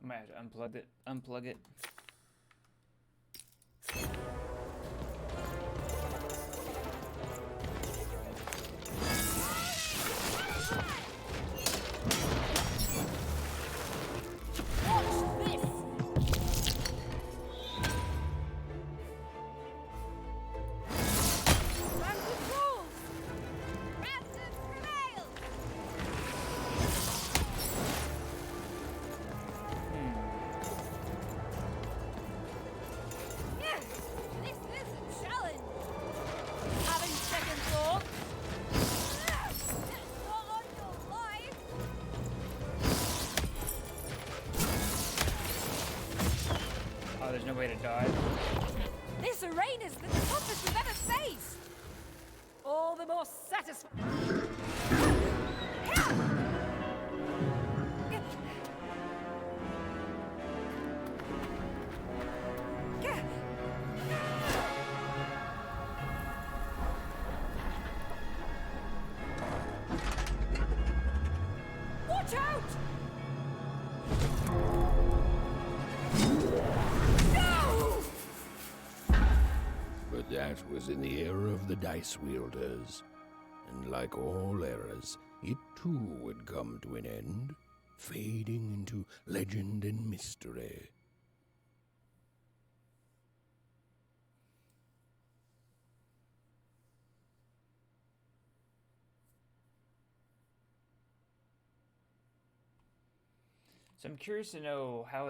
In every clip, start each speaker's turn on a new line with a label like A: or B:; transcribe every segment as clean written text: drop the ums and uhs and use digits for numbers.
A: Might have to unplug it. Unplug it. There's no way to dodge.
B: This arena's the toughest we've ever faced. All the more satisfying. Watch out!
C: But that was in the era of the dice wielders, and like all eras, it too would come to an end, fading into legend and mystery.
A: So I'm curious to know how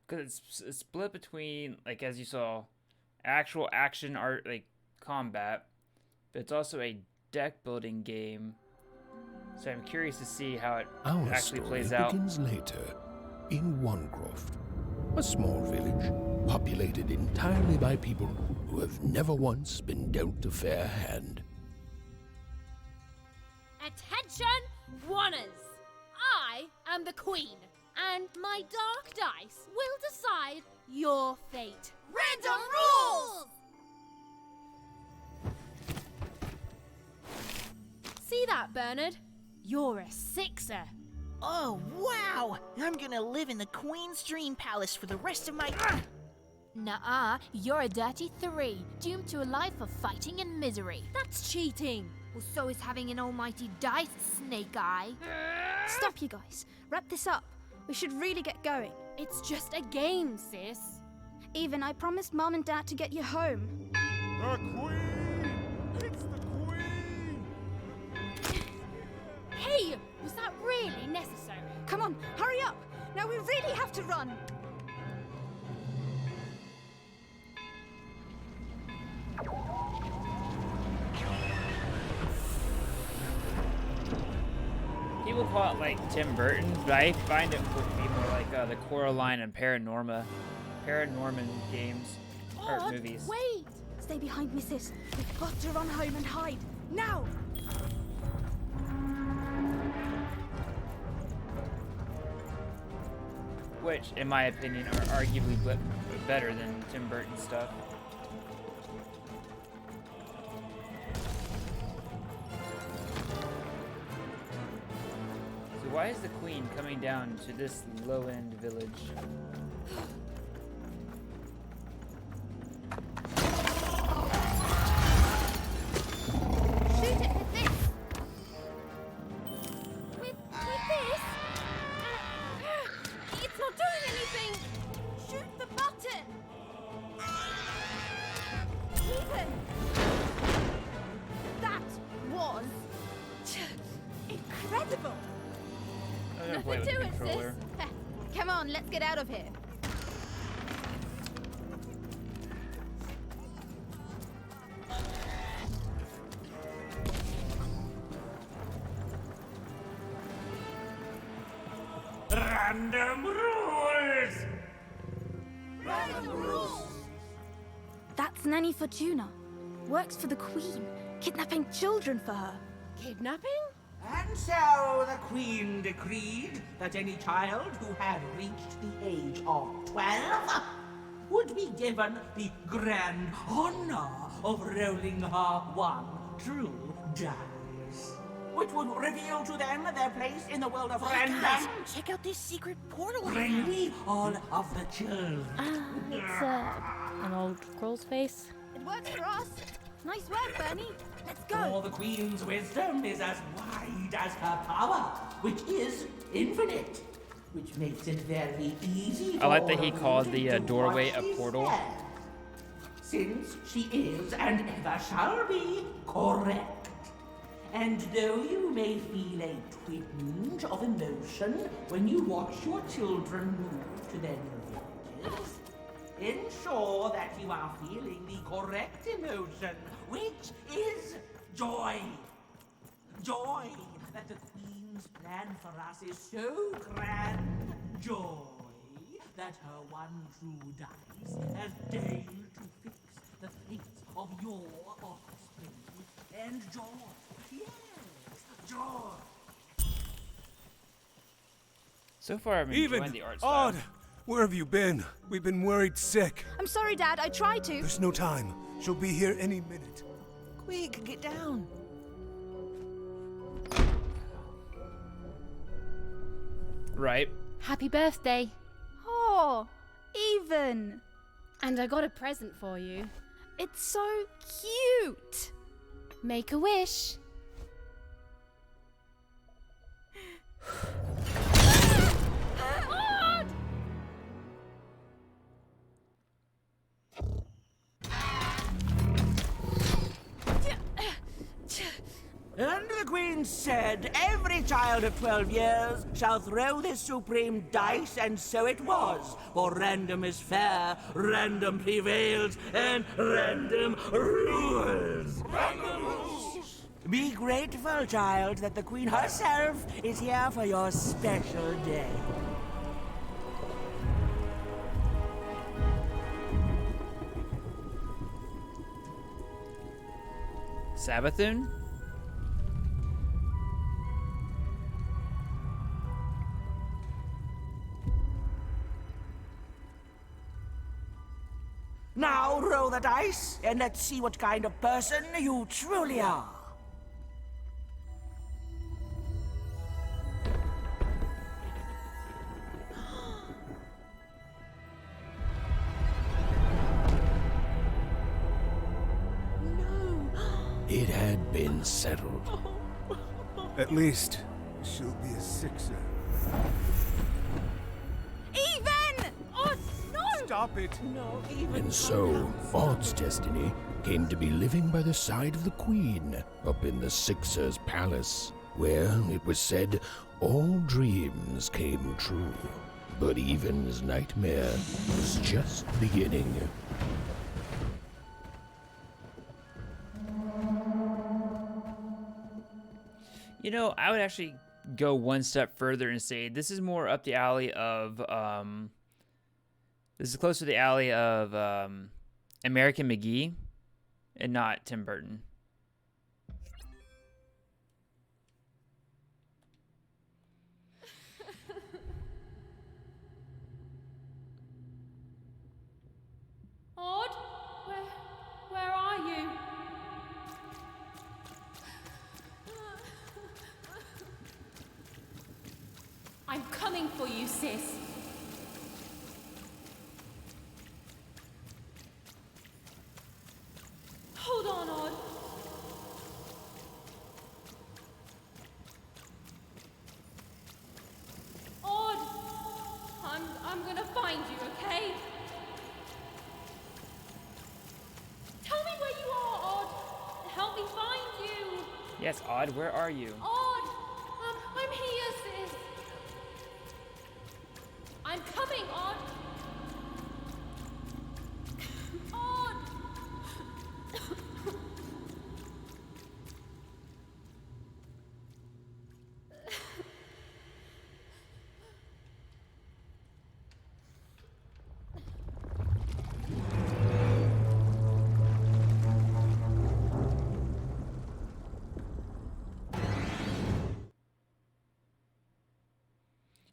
A: because it's split between, like, as you saw, actual action art, like combat, but it's also a deck building game. So I'm curious to see how it
C: Our
A: actually
C: story
A: plays out.
C: begins later, in Wanecroft, a small village populated entirely by people who have never once been dealt a fair hand.
D: Attention, Wanners! I am the Queen, and my dark dice will decide your fate. Random rules! See that, Bernard? You're a sixer.
E: Oh, wow! I'm gonna live in the Queen's Dream Palace for the rest of my...
D: Nuh-uh, you're a dirty 3, doomed to a life of fighting and misery. That's cheating. Well, so is having an almighty dice, Snake Eye.
F: Stop, you guys. Wrap this up. We should really get going.
D: It's just a game, sis.
F: Even I promised Mom and Dad to get you home.
G: The Queen! It's the Queen!
D: Hey, was that really necessary?
F: Come on, hurry up! Now we really have to run!
A: People call it like Tim Burton, but I find it would be more like the Coraline and Paranorman games or movies.
D: Wait!
F: Stay behind me, sis. We've got to run home and hide. Now!
A: Which, in my opinion, are arguably better than Tim Burton stuff. So why is the Queen coming down to this low-end village?
D: Shoot it with this! With this? It's not doing anything!
F: Shoot the button! Ethan! That was... incredible!
A: I'm gonna play with the
D: Nothing to it,
A: controller.
D: sis.
F: Come on, let's get out of here.
G: Random rules!
F: That's Nanny Fortuna. Works for the Queen, kidnapping children for her.
D: Kidnapping?
H: And so the Queen decreed that any child who had reached the age of 12 would be given the grand honor of rolling her one true dice. which would reveal to them their place in the world of
E: Hey
H: random.
E: guys, check out this secret portal.
H: Bring me all of the children.
D: It's an old Kroll's face.
F: It works for us. Nice work, Bernie. Let's
H: For
F: go.
H: the Queen's wisdom is as wide as her power, which is infinite, which makes it very easy
A: I like
H: for
A: that he
H: her
A: called
H: to
A: the
H: do
A: doorway
H: what
A: a
H: she
A: portal.
H: said, since she is and ever shall be correct. And though you may feel a twinge of emotion when you watch your children move to their new villages, ensure that you are feeling the correct emotion, which is joy. Joy that the Queen's plan for us is so grand. Joy that her one true dice has deigned to fix the fates of your offspring. And joy, yes, joy.
A: So far, I'm
G: Even,
A: enjoying the art style.
G: Odd, where have you been? We've been worried sick.
F: I'm sorry, Dad. I tried to.
G: There's no time. She'll be here any minute.
E: Quick, get down.
A: Right.
D: Happy birthday.
F: Oh, even.
D: And I got a present for you.
F: It's so cute.
D: Make a wish.
H: And the Queen said, every child of 12 years shall throw this supreme dice, and so it was. For random is fair, random prevails, and random rules. Random rules! Be grateful, child, that the Queen herself is here for your special day.
A: Sabathun?
H: Now roll the dice, and let's see what kind of person you truly are.
C: It had been settled.
G: At least, she'll be a sixer.
F: Even! Oh, no!
G: Stop it!
C: And so, Odd's destiny came to be living by the side of the Queen up in the Sixer's palace, where, it was said, all dreams came true. But Even's nightmare was just beginning.
A: You know, I would actually go one step further and say this is more up the alley of this is closer to the alley of American McGee and not Tim Burton.
D: Odd? Where are you? I'm coming for you, sis. Hold on, Odd. Odd! I'm gonna find you, okay? Tell me where you are, Odd. Help me find you.
A: Yes, Odd, where are you?
D: Odd! I'm here, sis. I'm coming, Odd. Odd!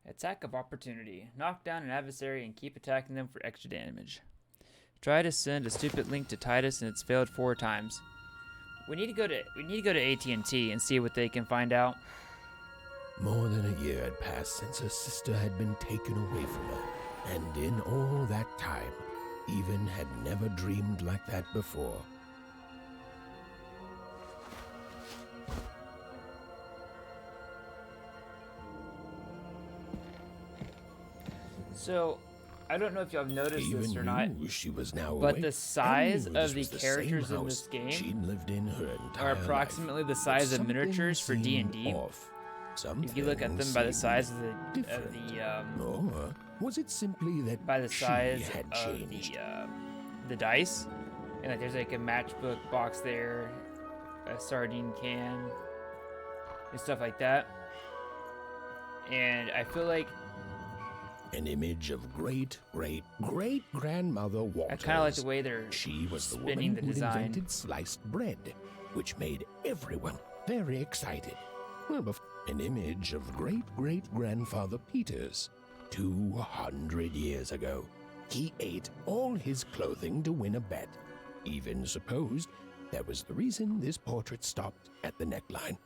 A: Attack of opportunity. Knock down an adversary and keep attacking them for extra damage. Try to send a stupid link to Titus and it's failed 4 times. we need to go to AT&T and see what they can find out.
C: More than a year had passed since her sister had been taken away from her, and in all that time, Even had never dreamed like that before.
A: So, I don't know if y'all have noticed
C: Even
A: this or not,
C: knew she was now
A: but
C: awake,
A: the size
C: and knew
A: of
C: this
A: the
C: was same
A: characters in
C: house
A: this game
C: she'd lived in her entire
A: are approximately the size of miniatures for D&D. If you look at them by the size of
C: Or was it simply that
A: by the
C: she
A: size
C: had
A: of
C: changed?
A: the dice, and like there's like a matchbook box there, a sardine can, and stuff like that. And I feel like
C: An image of great-great-great-grandmother Walters.
A: I kind of like the way they're
C: She was the
A: spinning
C: woman
A: the
C: who
A: design.
C: invented sliced bread, which made everyone very excited. Well, an image of great-great-grandfather Peters. 200 years ago, he ate all his clothing to win a bet. Even supposed that was the reason this portrait stopped at the neckline.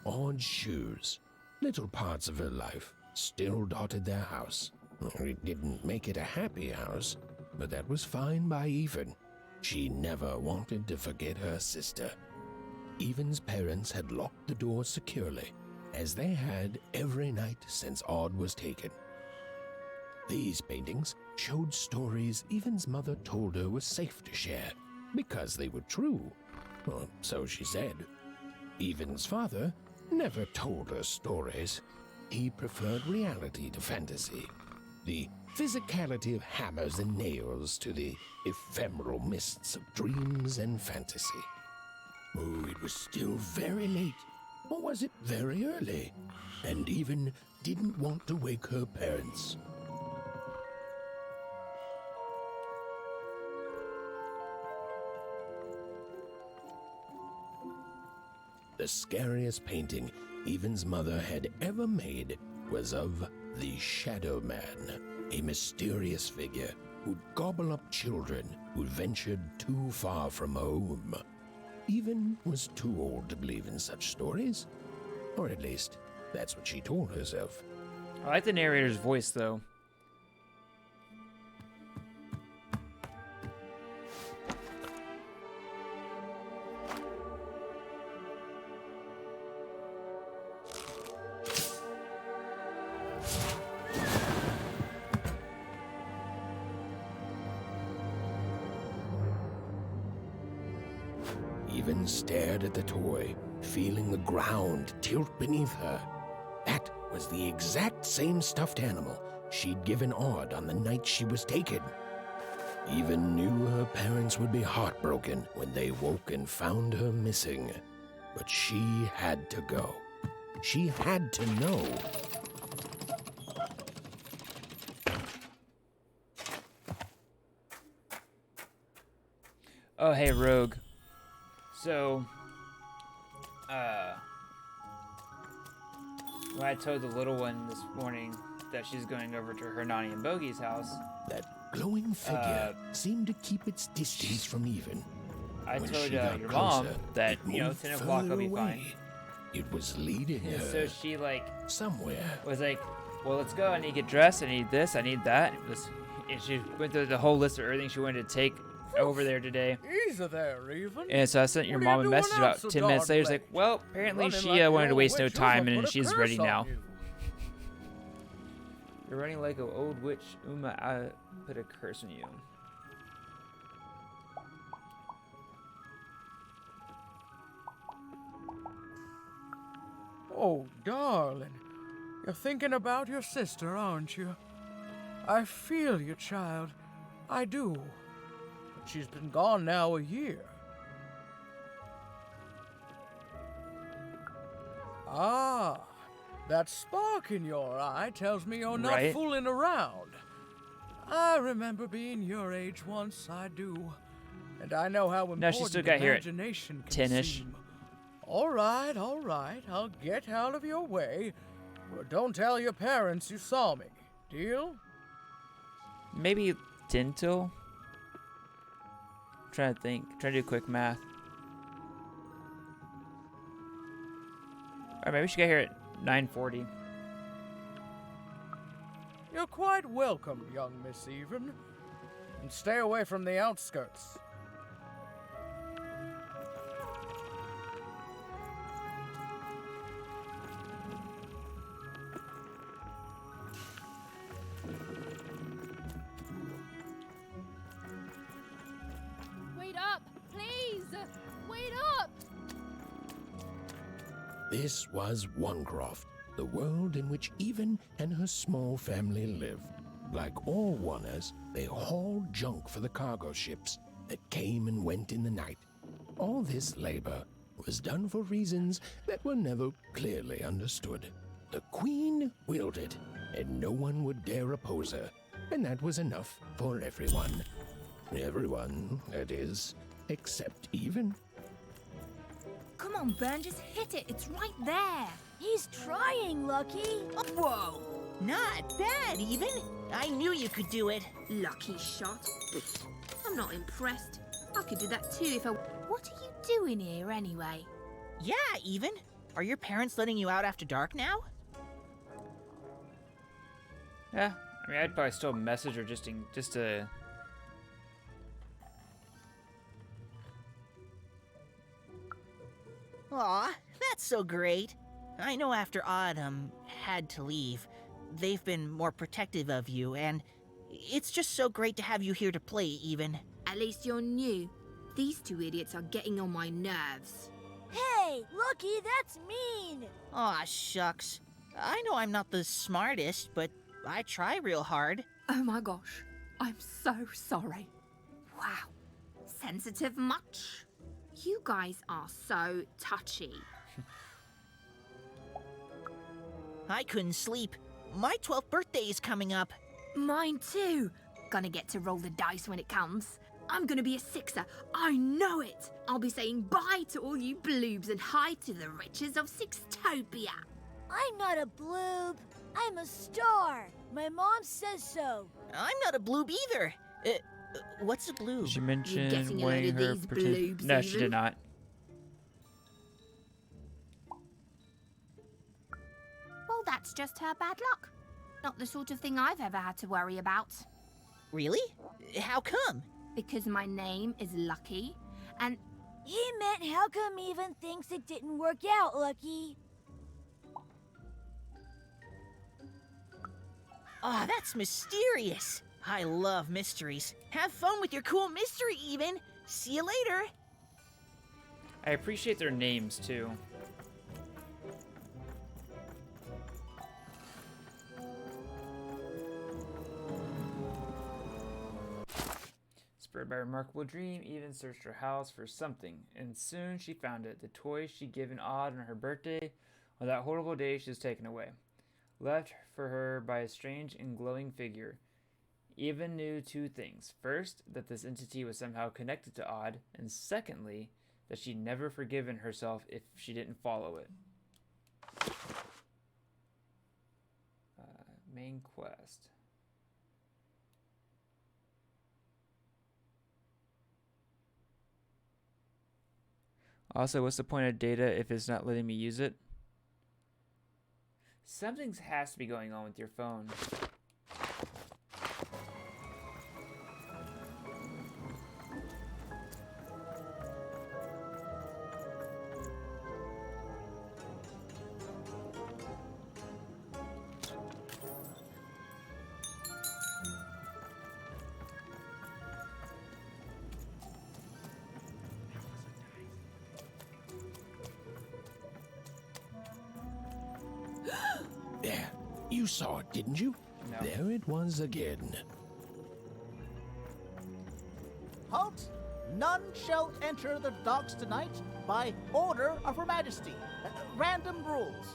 C: Odd shoes, little parts of her life, still dotted their house. It didn't make it a happy house, but that was fine by Even. She never wanted to forget her sister. Even's parents had locked the door securely, as they had every night since Odd was taken. These paintings showed stories Even's mother told her were safe to share, because they were true. Or so she said. Even's father never told her stories. He preferred reality to fantasy, the physicality of hammers and nails to the ephemeral mists of dreams and fantasy. Oh, it was still very late, or was it very early? And Even didn't want to wake her parents. The scariest painting Even's mother had ever made was of the Shadow Man, a mysterious figure who'd gobble up children who'd ventured too far from home. Even was too old to believe in such stories, or at least that's what she told herself.
A: I like the narrator's voice though.
C: Even stared at the toy, feeling the ground tilt beneath her. That was the exact same stuffed animal she'd given Odd on the night she was taken. Even knew her parents would be heartbroken when they woke and found her missing. But she had to go. She had to know.
A: Oh, hey, Rogue. So, when I told the little one this morning that she's going over to Hernani and Bogey's house,
C: That glowing figure seemed to keep its distance from Even.
A: I
C: When
A: told
C: she got
A: your mom
C: closer,
A: that,
C: it
A: you know,
C: moved
A: 10 o'clock will be
C: further
A: fine.
C: away. It was leading
A: And
C: her
A: so she, like,
C: somewhere.
A: was like, well, let's go. I need to get dressed. I need this. I need that. And she went through the whole list of everything she wanted to take over there today.
I: Easy there, Even.
A: And so I sent your
I: What are you
A: mom a
I: doing
A: message
I: out
A: about
I: so
A: 10 minutes
I: darn
A: later. She's like,
I: late?
A: well, apparently
I: Running
A: she
I: like the
A: wanted to
I: old
A: waste no
I: witch,
A: time,
I: Uma
A: and
I: put a
A: she's
I: curse
A: ready
I: on
A: now.
I: you.
A: You're running like an old witch, Uma. I put a curse on you.
I: Oh, darling. You're thinking about your sister, aren't you? I feel you, child. I do. But she's been gone now a year. Ah, that spark in your eye tells me you're not
A: Right.
I: fooling around. I remember being your age once, I do. And I know how important
A: No, she still got here at
I: imagination can
A: 10-ish.
I: seem. All right, I'll get out of your way. But don't tell your parents you saw me. Deal?
A: Maybe 10 till? Trying to think. Trying to do quick math. Alright, maybe we should get here at 9:40.
I: You're quite welcome, young Miss Even. And stay away from the outskirts.
D: Wait up, please! Wait up!
C: This was Onecroft, the world in which Even and her small family lived. Like all Oners, they hauled junk for the cargo ships that came and went in the night. All this labor was done for reasons that were never clearly understood. The Queen willed it, and no one would dare oppose her, and that was enough for everyone. Everyone, that is, except Even.
F: Come on, Ben, just hit it. It's right there. He's trying, Lucky.
E: Whoa! Not bad, Even. I knew you could do it.
J: Lucky shot. I'm not impressed. I could do that too if I...
F: What are you doing here, anyway?
E: Yeah, Even. Are your parents letting you out after dark now?
A: Yeah, I mean, I'd probably still message her just to...
E: Aw, that's so great. I know after Odd, had to leave, they've been more protective of you, and it's just so great to have you here to play, Even.
J: At least you're new. These two idiots are getting on my nerves.
F: Hey, Lucky, that's mean.
E: Aw, shucks. I know I'm not the smartest, but I try real hard.
J: Oh my gosh. I'm so sorry. Wow. Sensitive much? You guys are so touchy.
E: I couldn't sleep. My 12th birthday is coming up.
J: Mine too. Gonna get to roll the dice when it comes. I'm gonna be a sixer. I know it. I'll be saying bye to all you bloobs and hi to the riches of Sixtopia.
F: I'm not a bloob. I'm a star. My mom says so.
E: I'm not a bloob either. What's a bloob?
A: She
J: getting
A: mentioned
J: a load
A: weighing
J: of
A: her
J: these
A: pretend-
J: bloobs,
A: No, she
J: Even?
A: did not.
J: Well, that's just her bad luck. Not the sort of thing I've ever had to worry about.
E: Really? How come?
J: Because my name is Lucky, and
F: He meant how come Even thinks it didn't work out, Lucky?
E: Aw, that's mysterious. I love mysteries. Have fun with your cool mystery, Even. See you later.
A: I appreciate their names, too. Spurred by a remarkable dream, Even searched her house for something, and soon she found it. The toy she'd given Odd on her birthday, on that horrible day she was taken away. Left for her by a strange and glowing figure. Even knew two things. First, that this entity was somehow connected to Odd, and secondly, that she'd never forgiven herself if she didn't follow it. Main quest. Also, what's the point of data if it's not letting me use it? Something has to be going on with your phone.
C: There, you saw it, didn't you?
A: No.
C: There it was again.
K: Halt! None shall enter the docks tonight by order of Her Majesty. Random rules.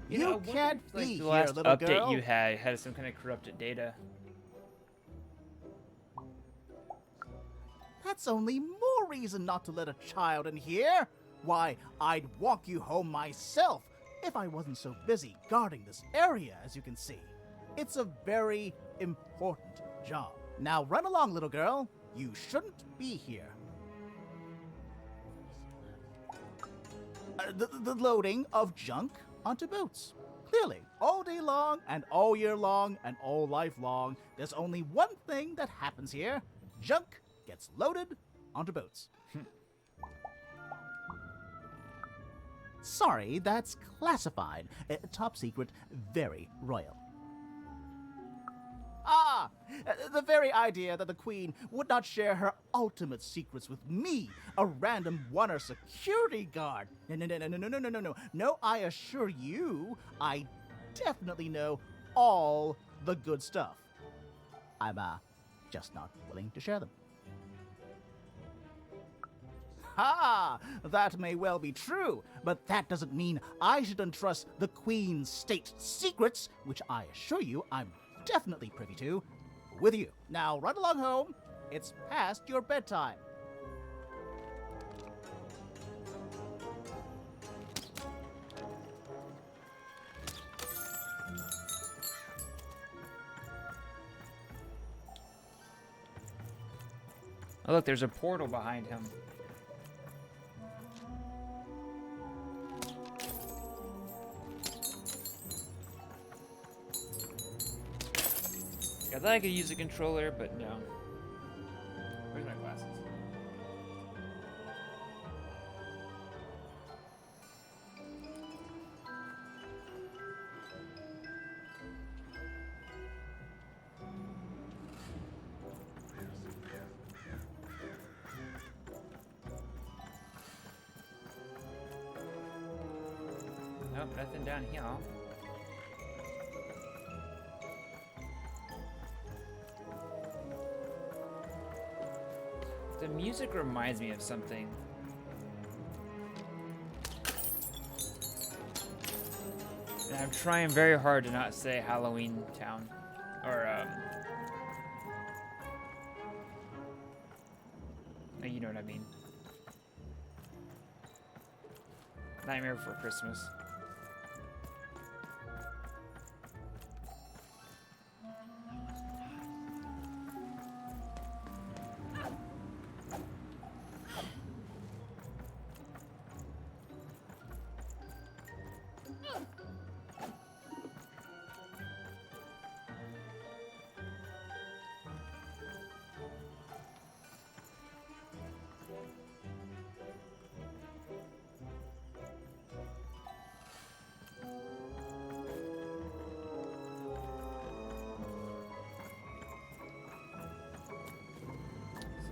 A: You
K: You
A: know, I wonder
K: can't
A: if, like,
K: be
A: the
K: here,
A: last
K: little
A: update
K: girl.
A: you had some kind of corrupted data.
K: That's only more reason not to let a child in here. Why, I'd walk you home myself if I wasn't so busy guarding this area, as you can see. It's a very important job. Now run along, little girl. You shouldn't be here. The loading of junk onto boats. Clearly, all day long and all year long and all life long, there's only one thing that happens here. Junk gets loaded onto boats. Sorry, that's classified. Top secret, very royal. Ah! The very idea that the Queen would not share her ultimate secrets with me, a random Wonder security guard. No. No, I assure you, I definitely know all the good stuff. I'm, just not willing to share them. Ha! That may well be true, but that doesn't mean I should entrust the Queen's state secrets, which I assure you I'm definitely privy to, with you. Now run along home. It's past your bedtime.
A: Oh, look, there's a portal behind him. I thought I could use a controller, but no. Where's my glasses? Nope, nothing down here. The music reminds me of something. And I'm trying very hard to not say Halloween Town. Or, you know what I mean. Nightmare Before Christmas.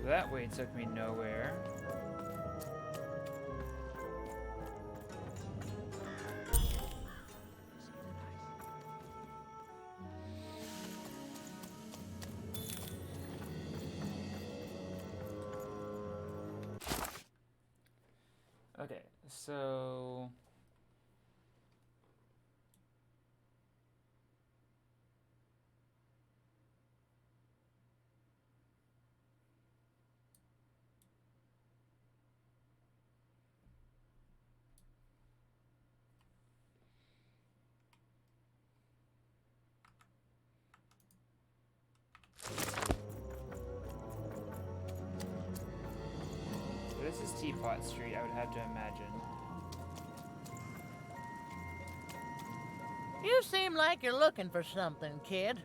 A: So that way took me nowhere. Okay, so this is Teapot Street, I would have to imagine.
I: You seem like you're looking for something, kid.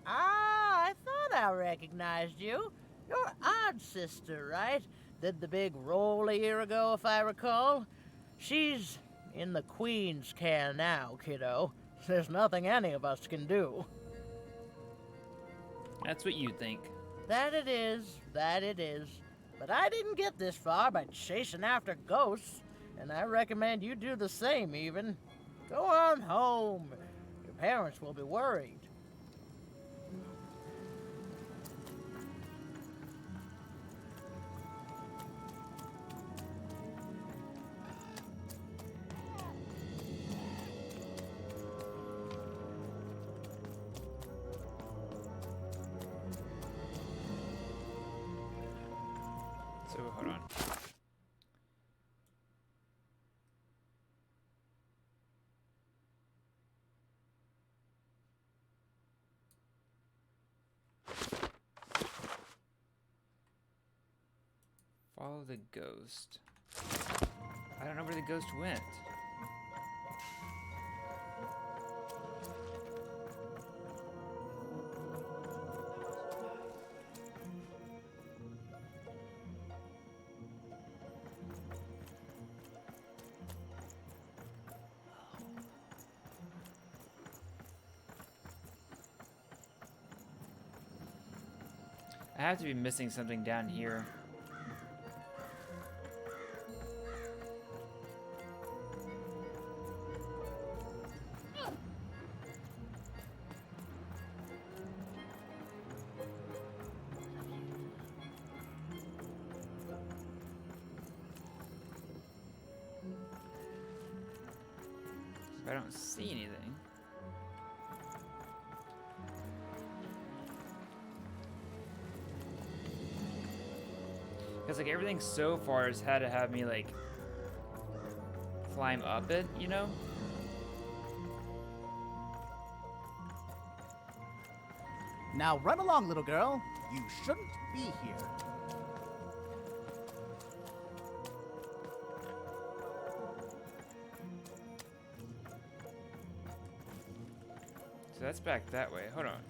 I: I thought I recognized you. You're Odd's sister, right? Did the big roll a year ago, if I recall. She's in the Queen's care now, kiddo. There's nothing any of us can do.
A: That's what you think.
I: That it is, that it is. But I didn't get this far by chasing after ghosts, and I recommend you do the same, even. Go on home. Your parents will be worried.
A: So, hold on. Follow the ghost. I don't know where the ghost went. I have to be missing something down here. I don't see anything. Because like everything so far has had to have me like climb up it, you know?
K: Now run along, little girl. You shouldn't be here.
A: So that's back that way. Hold on.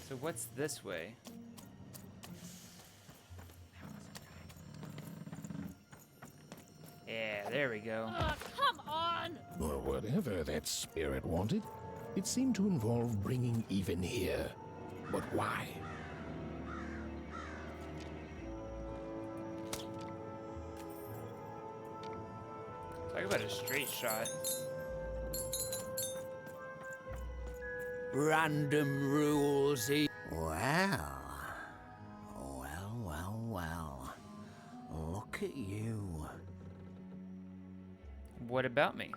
A: So what's this way? Yeah, there we go.
D: Come on!
C: Or whatever that spirit wanted, it seemed to involve bringing even here. But why?
A: Talk about a straight shot.
L: Random rules. Well. Look at you.
A: What about me?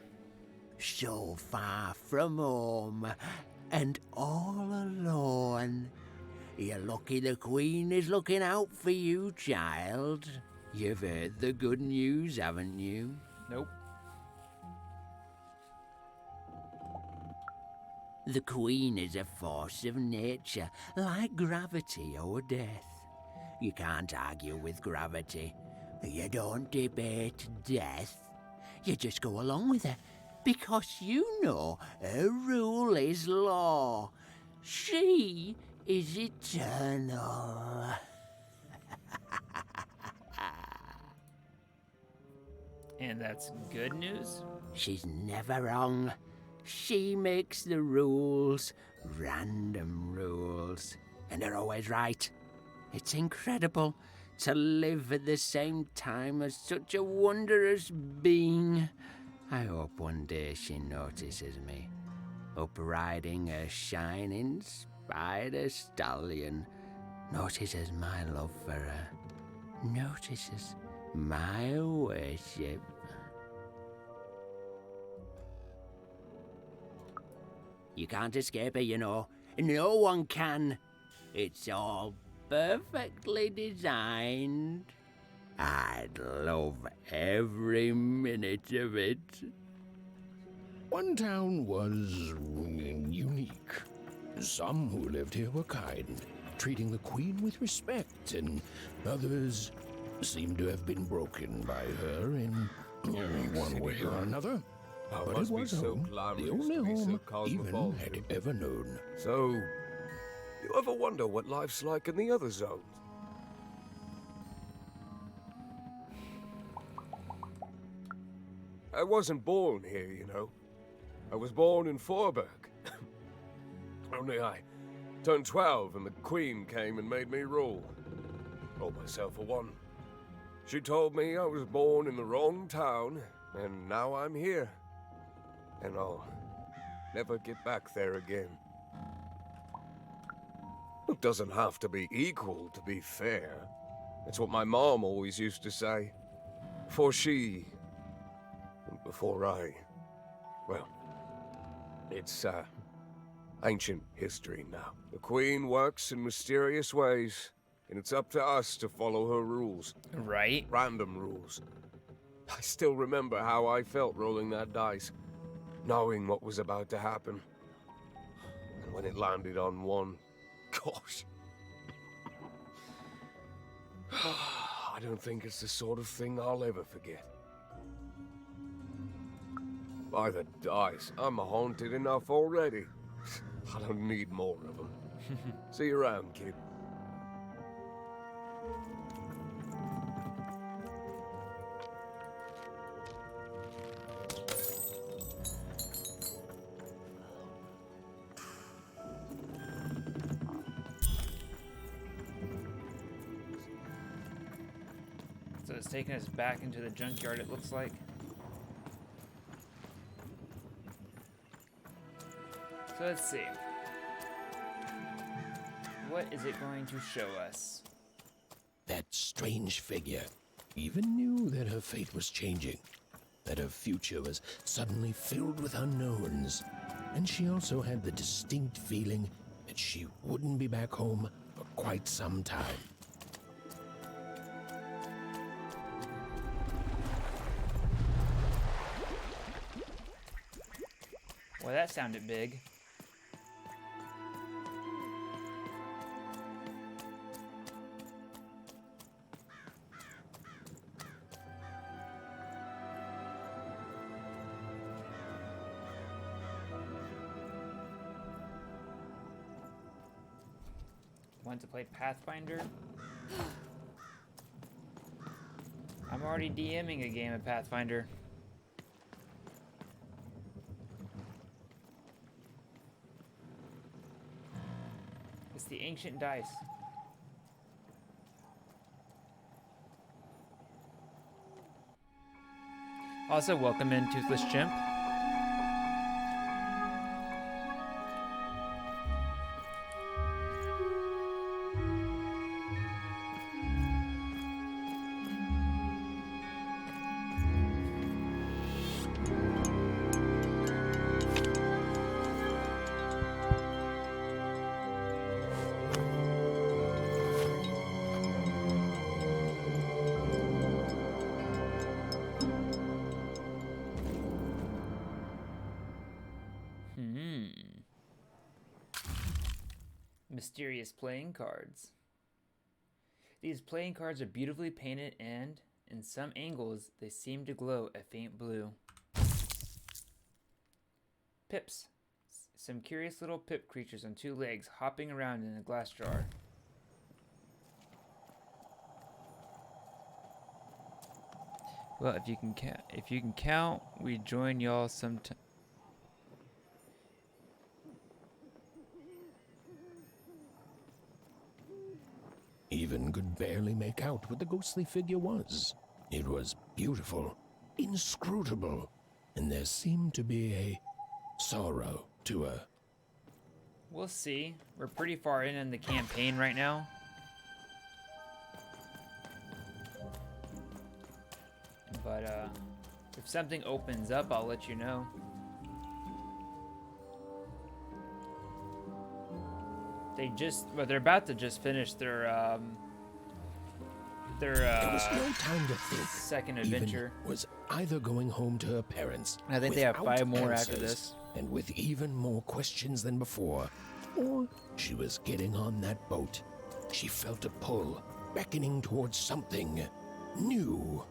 L: So far from home and all alone. You're lucky the Queen is looking out for you, child. You've heard the good news, haven't you?
A: Nope.
L: The Queen is a force of nature, like gravity or death. You can't argue with gravity. You don't debate death. You just go along with her, because you know her rule is law. She is eternal.
A: And that's good news?
L: She's never wrong. She makes the rules, random rules, and they're always right. It's incredible to live at the same time as such a wondrous being. I hope one day she notices me, up riding a shining spider stallion, notices my love for her, notices my worship. You can't escape her, you know. No one can. It's all perfectly designed. I'd love every minute of it.
C: One town was unique. Some who lived here were kind, treating the Queen with respect, and others seemed to have been broken by her in one way or another. But it was home, the only home Even had ever known.
M: So, you ever wonder what life's like in the other zones? I wasn't born here, you know. I was born in Forberg. Only I turned 12 and the Queen came and made me rule. Told myself for one. She told me I was born in the wrong town, and now I'm here. And I'll never get back there again. It doesn't have to be equal to be fair. It's what my mom always used to say. Before she... before I... well, it's, ancient history now. The Queen works in mysterious ways, and it's up to us to follow her rules.
A: Right.
M: Random rules. I still remember how I felt rolling that dice, knowing what was about to happen. And when it landed on one, gosh. I don't think it's the sort of thing I'll ever forget. By the dice, I'm haunted enough already. I don't need more of them. See you around, kid.
A: So it's taking us back into the junkyard, it looks like. So let's see. What is it going to show us?
C: That strange figure even knew that her fate was changing, that her future was suddenly filled with unknowns, and she also had the distinct feeling that she wouldn't be back home for quite some time.
A: Well, that sounded big. Want to play Pathfinder? I'm already DMing a game of Pathfinder. It's the ancient dice. Also, welcome in Toothless Chimp. Mysterious playing cards. These playing cards are beautifully painted and, in some angles, they seem to glow a faint blue. Pips. Some curious little pip creatures on two legs hopping around in a glass jar. Well, if you can count, we join y'all sometime.
C: Even could barely make out what the ghostly figure was. It was beautiful, inscrutable, and there seemed to be a sorrow to her.
A: We'll see. We're pretty far in the campaign right now. But if something opens up, I'll let you know. They're about to just finish their
C: there was no time to think.
A: second adventure.
C: Even was either going home to her parents.
A: I think they have
C: without
A: 5 more after
C: answers,
A: this.
C: and with even more questions than before, or she was getting on that boat. She felt a pull, beckoning towards something new.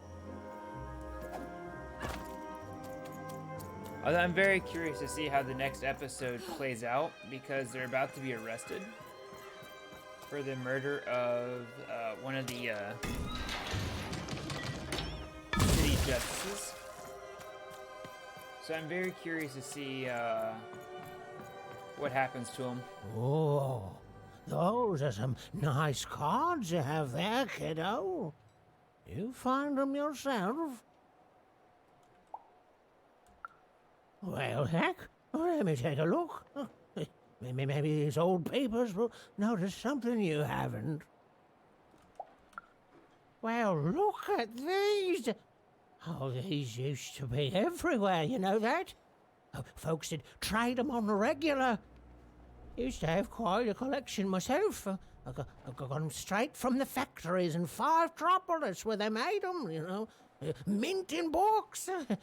A: I'm very curious to see how the next episode plays out because they're about to be arrested for the murder of one of the city justices. So I'm very curious to see what happens to him.
L: Oh, those are some nice cards you have there, kiddo. You find them yourself? Well, heck, let me take a look. Maybe these old papers will notice something you haven't. Well, look at these. Oh, these used to be everywhere, you know that? Oh, folks would trade them on the regular. Used to have quite a collection myself. I got them straight from the factories in 5 Tropolis where they made them, you know. Mint in books. Of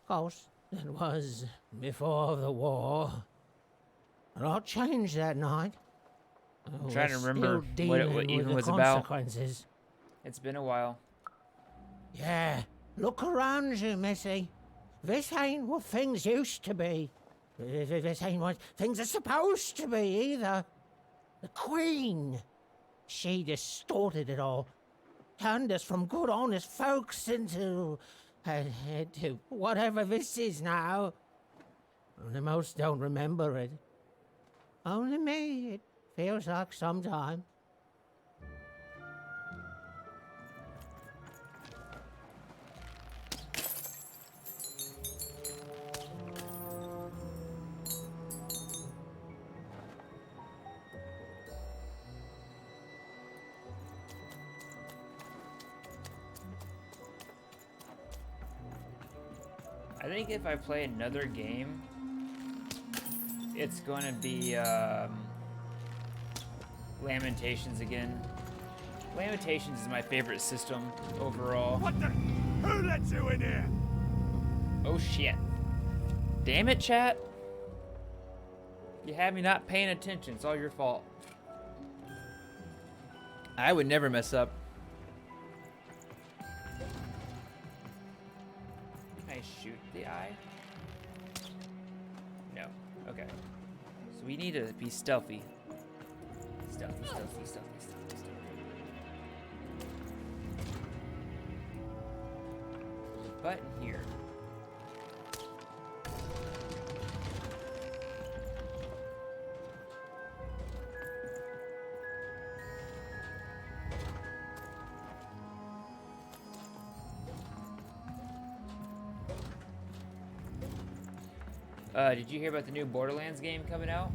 L: course, it was before the war. A lot changed that night.
A: I'm trying to remember what it even was about. It's been a while.
L: Yeah, look around you, Missy. This ain't what things used to be. This ain't what things are supposed to be either. The Queen, she distorted it all. Turned us from good, honest folks into whatever this is now. Only most don't remember it. Only me, it feels like sometime.
A: I think if I play another game, it's gonna be Lamentations again. Lamentations is my favorite system overall.
G: What the? Who let you in here?
A: Oh shit. Damn it, chat. You had me not paying attention. It's all your fault. I would never mess up. Can I shoot the eye? No. Okay. So we need to be stealthy. Stealthy. Button here. Did you hear about the new Borderlands game coming out?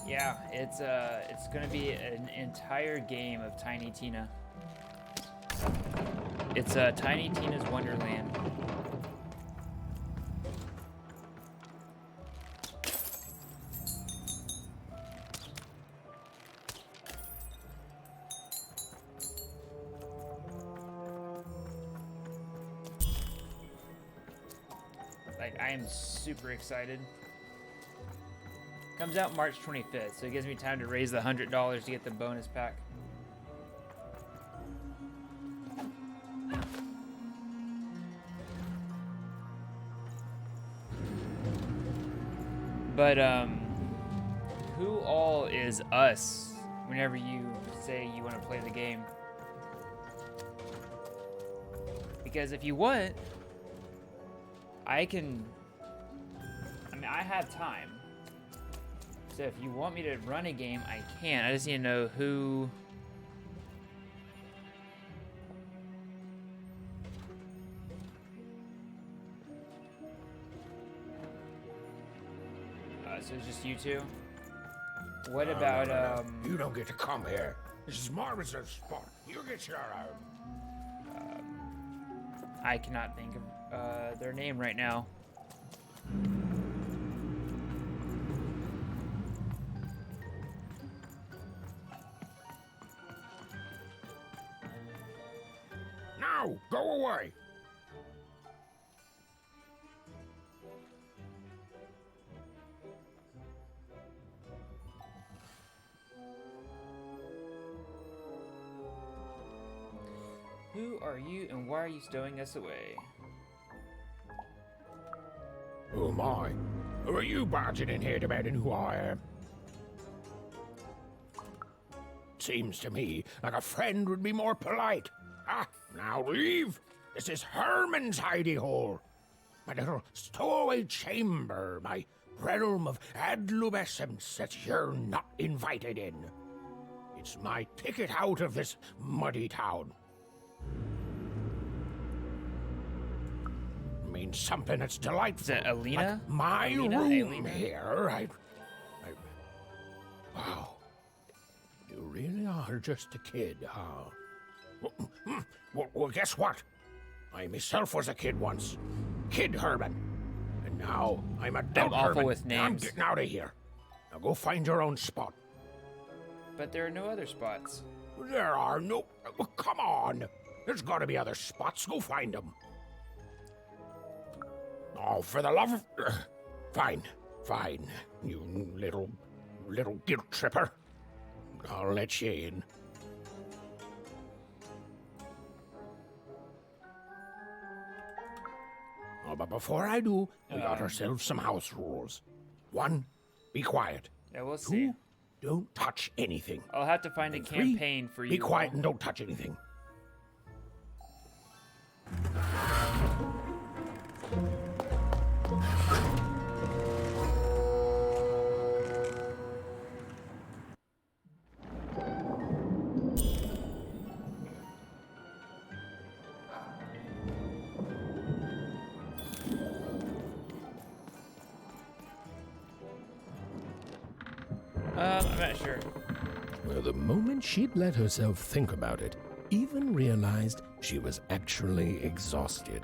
A: Yeah, it's gonna be an entire game of Tiny Tina. It's Tiny Tina's Wonderland. Like, I am super excited. Comes out March 25th, so it gives me time to raise the $100 to get the bonus pack. But, who all is us whenever you say you want to play the game? Because if you want, I mean, I have time. So if you want me to run a game, I can. I just need to know who... so it's just you two? What about,
C: no. You don't get to come here. This is my reserve spot. You get your own.
A: I cannot think of their name right now.
C: Now, go away.
A: Who are you and why are you stowing us away?
C: Who am I? Who are you barging in here demanding who I am? Seems to me like a friend would be more polite. Ah, now leave. This is Herman's hidey hole. My little stowaway chamber, my realm of adlubescence that you're not invited in. It's my ticket out of this muddy town. Means something that's delightful.
A: Is that Alina?
C: Like my
A: Alina?
C: room
A: Alina?
C: here. Wow. You really are just a kid, huh? Well, guess what? I myself was a kid once. Kid Herman. And now I'm adult
A: I'm awful
C: Herman.
A: with
C: and I'm
A: names.
C: getting out of here. Now go find your own spot.
A: But there are no other spots.
C: There are no... Come on! There's gotta be other spots. Go find them. Oh, for the love of... Fine. Fine. You little guilt tripper. I'll let you in. Oh, but before I do, we got ourselves some house rules. 1, be quiet.
A: Yeah, we'll see.
C: 2, don't touch anything.
A: I'll have to find a
C: And 3,
A: campaign for you.
C: be quiet
A: all.
C: and don't touch anything.
A: I'm not sure.
C: Well, the moment she'd let herself think about it, even realized she was actually exhausted.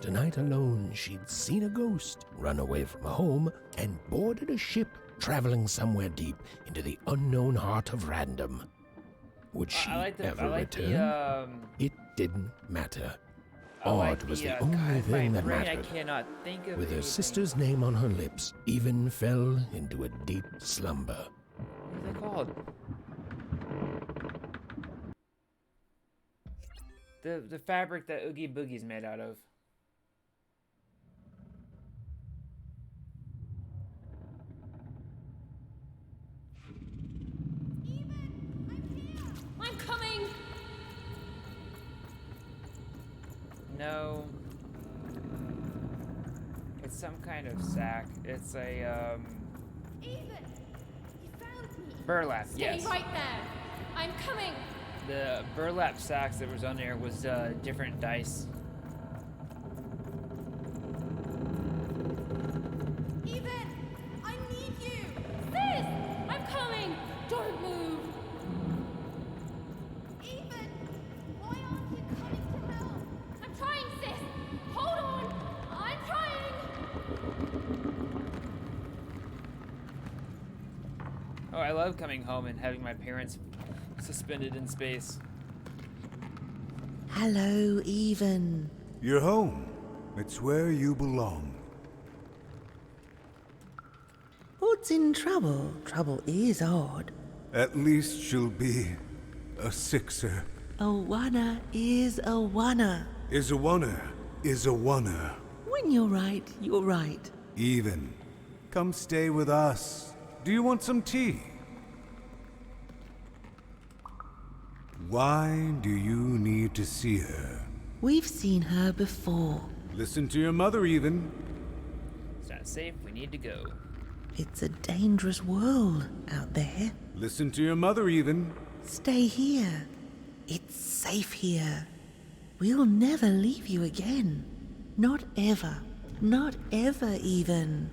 C: Tonight alone, she'd seen a ghost, run away from home, and boarded a ship traveling somewhere deep into the unknown heart of Random. Would she ever return? It didn't matter. Odd was the only thing that mattered.
A: I cannot think of
C: With her
A: anything.
C: sister's name on her lips, Even fell into a deep slumber.
A: What are they called? The fabric that Oogie Boogie's made out of.
D: I'm coming!
A: No. It's some kind of sack. It's a,
D: Even! You found me!
A: burlap,
D: Stay
A: yes.
D: right there! I'm coming!
A: The burlap sacks that was on there was different dice.
D: Even! I need you! Sis! I'm coming! Don't move! Even! Why aren't you coming to help? I'm trying, sis! Hold on! I'm trying!
A: Oh, I love coming home and having my parents suspended in space.
N: Hello, Even.
G: You're home. It's where you belong.
N: What's in trouble? Trouble is odd.
G: At least she'll be a sixer.
N: A wanna is a wanna.
G: Is a oner, is a oner.
N: When you're right, you're right.
G: Even. Come stay with us. Do you want some tea? Why do you need to see her?
N: We've seen her before.
G: Listen to your mother, Even.
A: It's not safe. We need to go.
N: It's a dangerous world out there.
G: Listen to your mother, Even.
N: Stay here. It's safe here. We'll never leave you again. Not ever. Not ever, Even.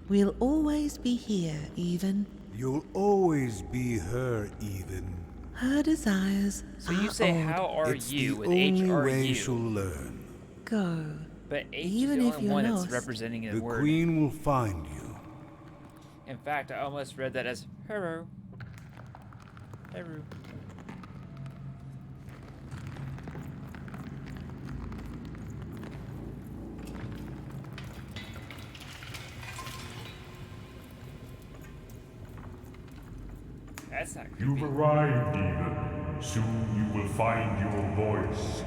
N: We'll always be here, Even.
G: You'll always be her, Even.
N: Her desires
A: So you say,
N: odd.
A: how are
G: It's
A: you
G: the
A: with
G: only way
A: HRU?
G: she'll learn.
N: Go.
A: But H
N: Even
A: is
N: if
A: the only
N: you're
A: one
N: lost,
A: that's representing a
G: The
A: word.
G: Queen will find you.
A: In fact, I almost read that as Hero. Hero. That's not creepy.
O: You've arrived, Even. Soon you will find your voice.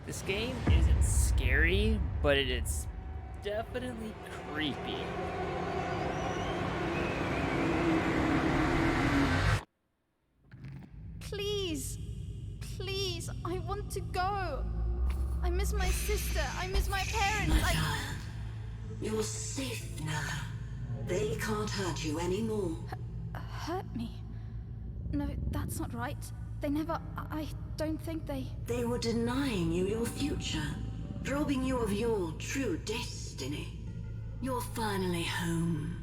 A: This game isn't scary, but it's definitely creepy.
P: Please, please, I want to go. I miss my sister. I miss my parents.
Q: You're safe now. They can't hurt you anymore.
P: Hurt me? No, that's not right. They never... I don't think they...
N: They were denying you your future, robbing you of your true destiny. You're finally home.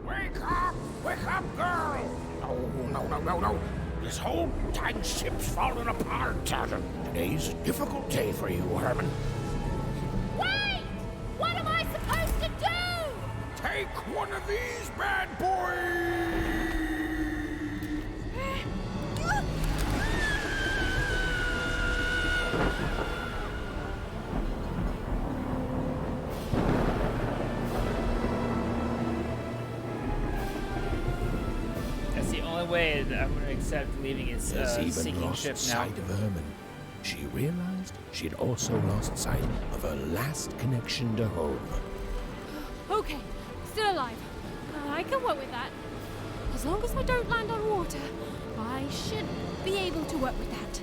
C: Wake up! Wake up, girl! No. This whole dang ship's falling apart. Today's a difficult day for you, Herman.
D: Wait! What am I supposed to do?
C: Take one of these bad boys!
A: That's the only way that I'm going to accept leaving his
C: Has even
A: sinking
C: lost
A: ship now.
C: sight of Herman. She realized she'd also lost sight of her last connection to home.
D: Okay, still alive. I can work with that. As long as I don't land on water, I should be able to work with that.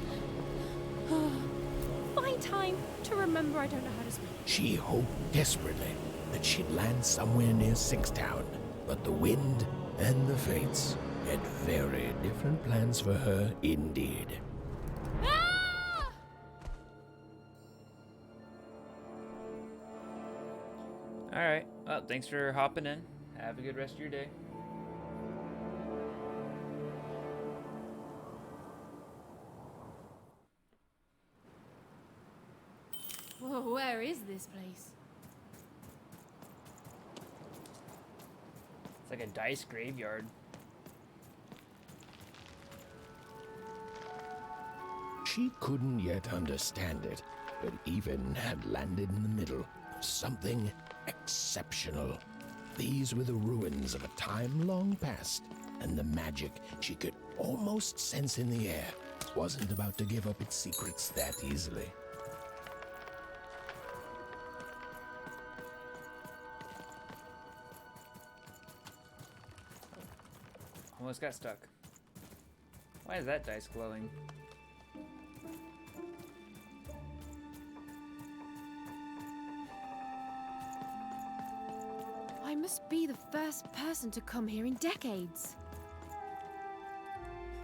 D: Find time to remember I don't know how to swim.
C: She hoped desperately that she'd land somewhere near Sixtown, but the wind and the fates had very different plans for her indeed.
A: Alright, well, thanks for hopping in. Have a good rest of your day.
D: Whoa, where is this place?
A: It's like a dice graveyard.
C: She couldn't yet understand it, but even had landed in the middle of something exceptional. These were the ruins of a time long past, and the magic she could almost sense in the air wasn't about to give up its secrets that easily.
A: Almost got stuck. Why is that dice glowing?
D: I must be the first person to come here in decades.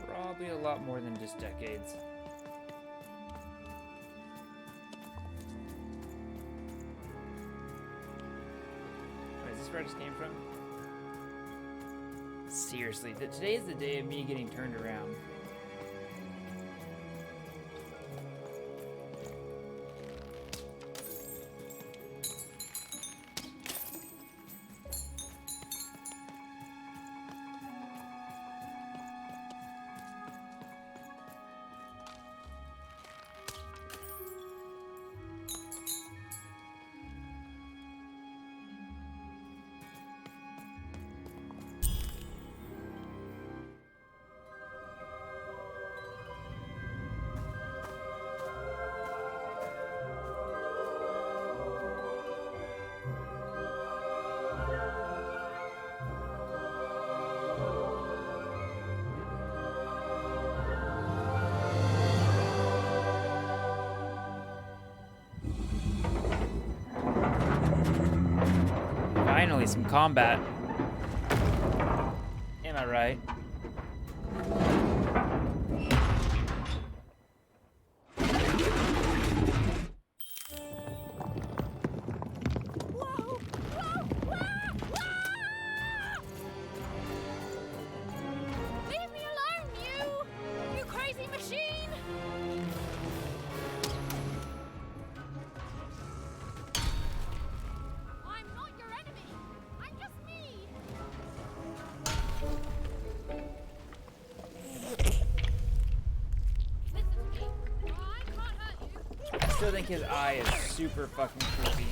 A: Probably a lot more than just decades. Wait, is this where I just came from? Seriously, today is the day of me getting turned around. Finally, some combat. Am I right?
D: Leave me alone, you crazy machine! I'm not your enemy. I'm just me. Listen to me. I can't hurt you.
A: I still think his eye is super fucking creepy.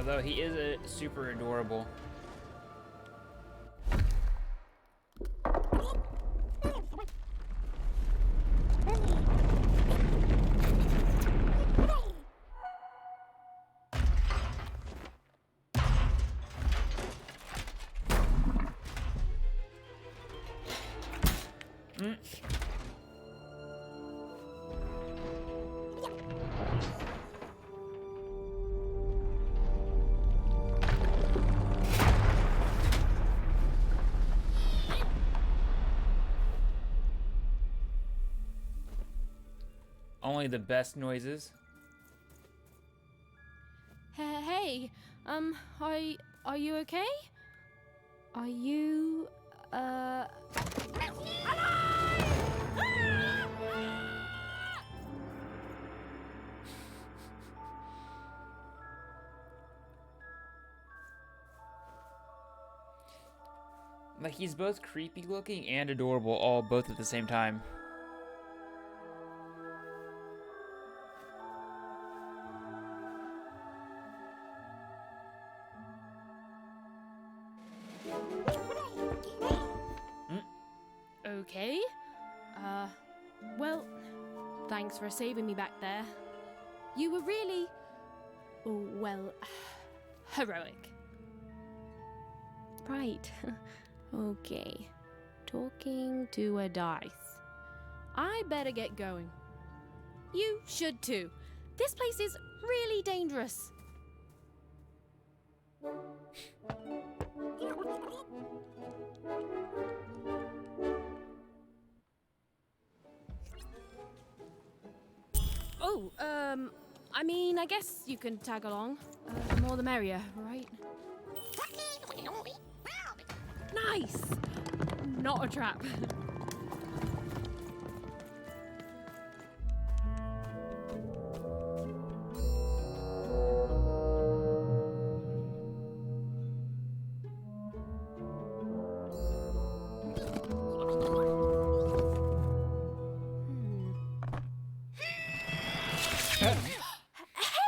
A: Although he is super adorable. Only the best noises.
D: Hey, are you okay? Are you,
A: Like, he's both creepy looking and adorable, all both at the same time.
D: okay? Well, thanks for saving me back there. You were really, well, heroic. Right. Okay. Talking to a dice. I better get going. You should too. This place is really dangerous. Oh, I mean, I guess you can tag along. The more the merrier, right? Nice! Not a trap.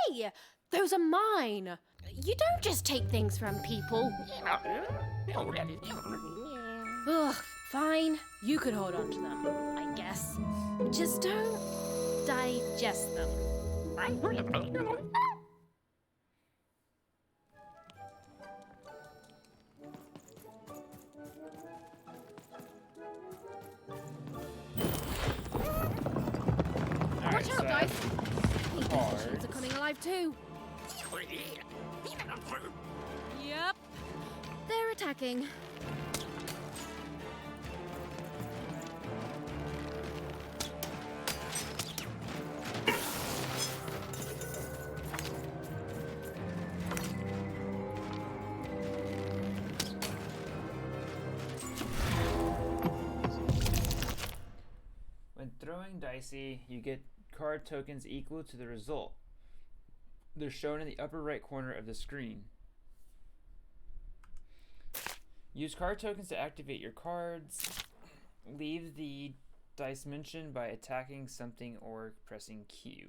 D: Hey! Those are mine! You don't just take things from people. Ugh, fine. You could hold on to them, I guess. Just don't digest them. Watch out, guys! These machines are coming alive too. Yep. They're attacking.
A: When throwing Dicey, you get card tokens equal to the result. They're shown in the upper right corner of the screen. Use card tokens to activate your cards. Leave the dice mention by attacking something or pressing Q.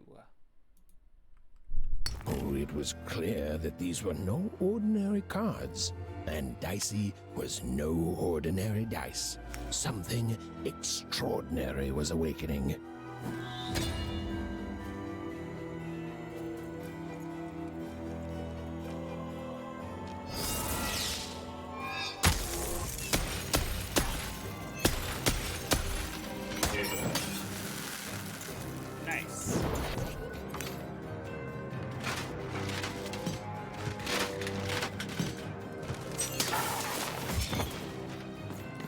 C: Oh, it was clear that these were no ordinary cards, and Dicey was no ordinary dice. Something extraordinary was awakening.
A: Nice.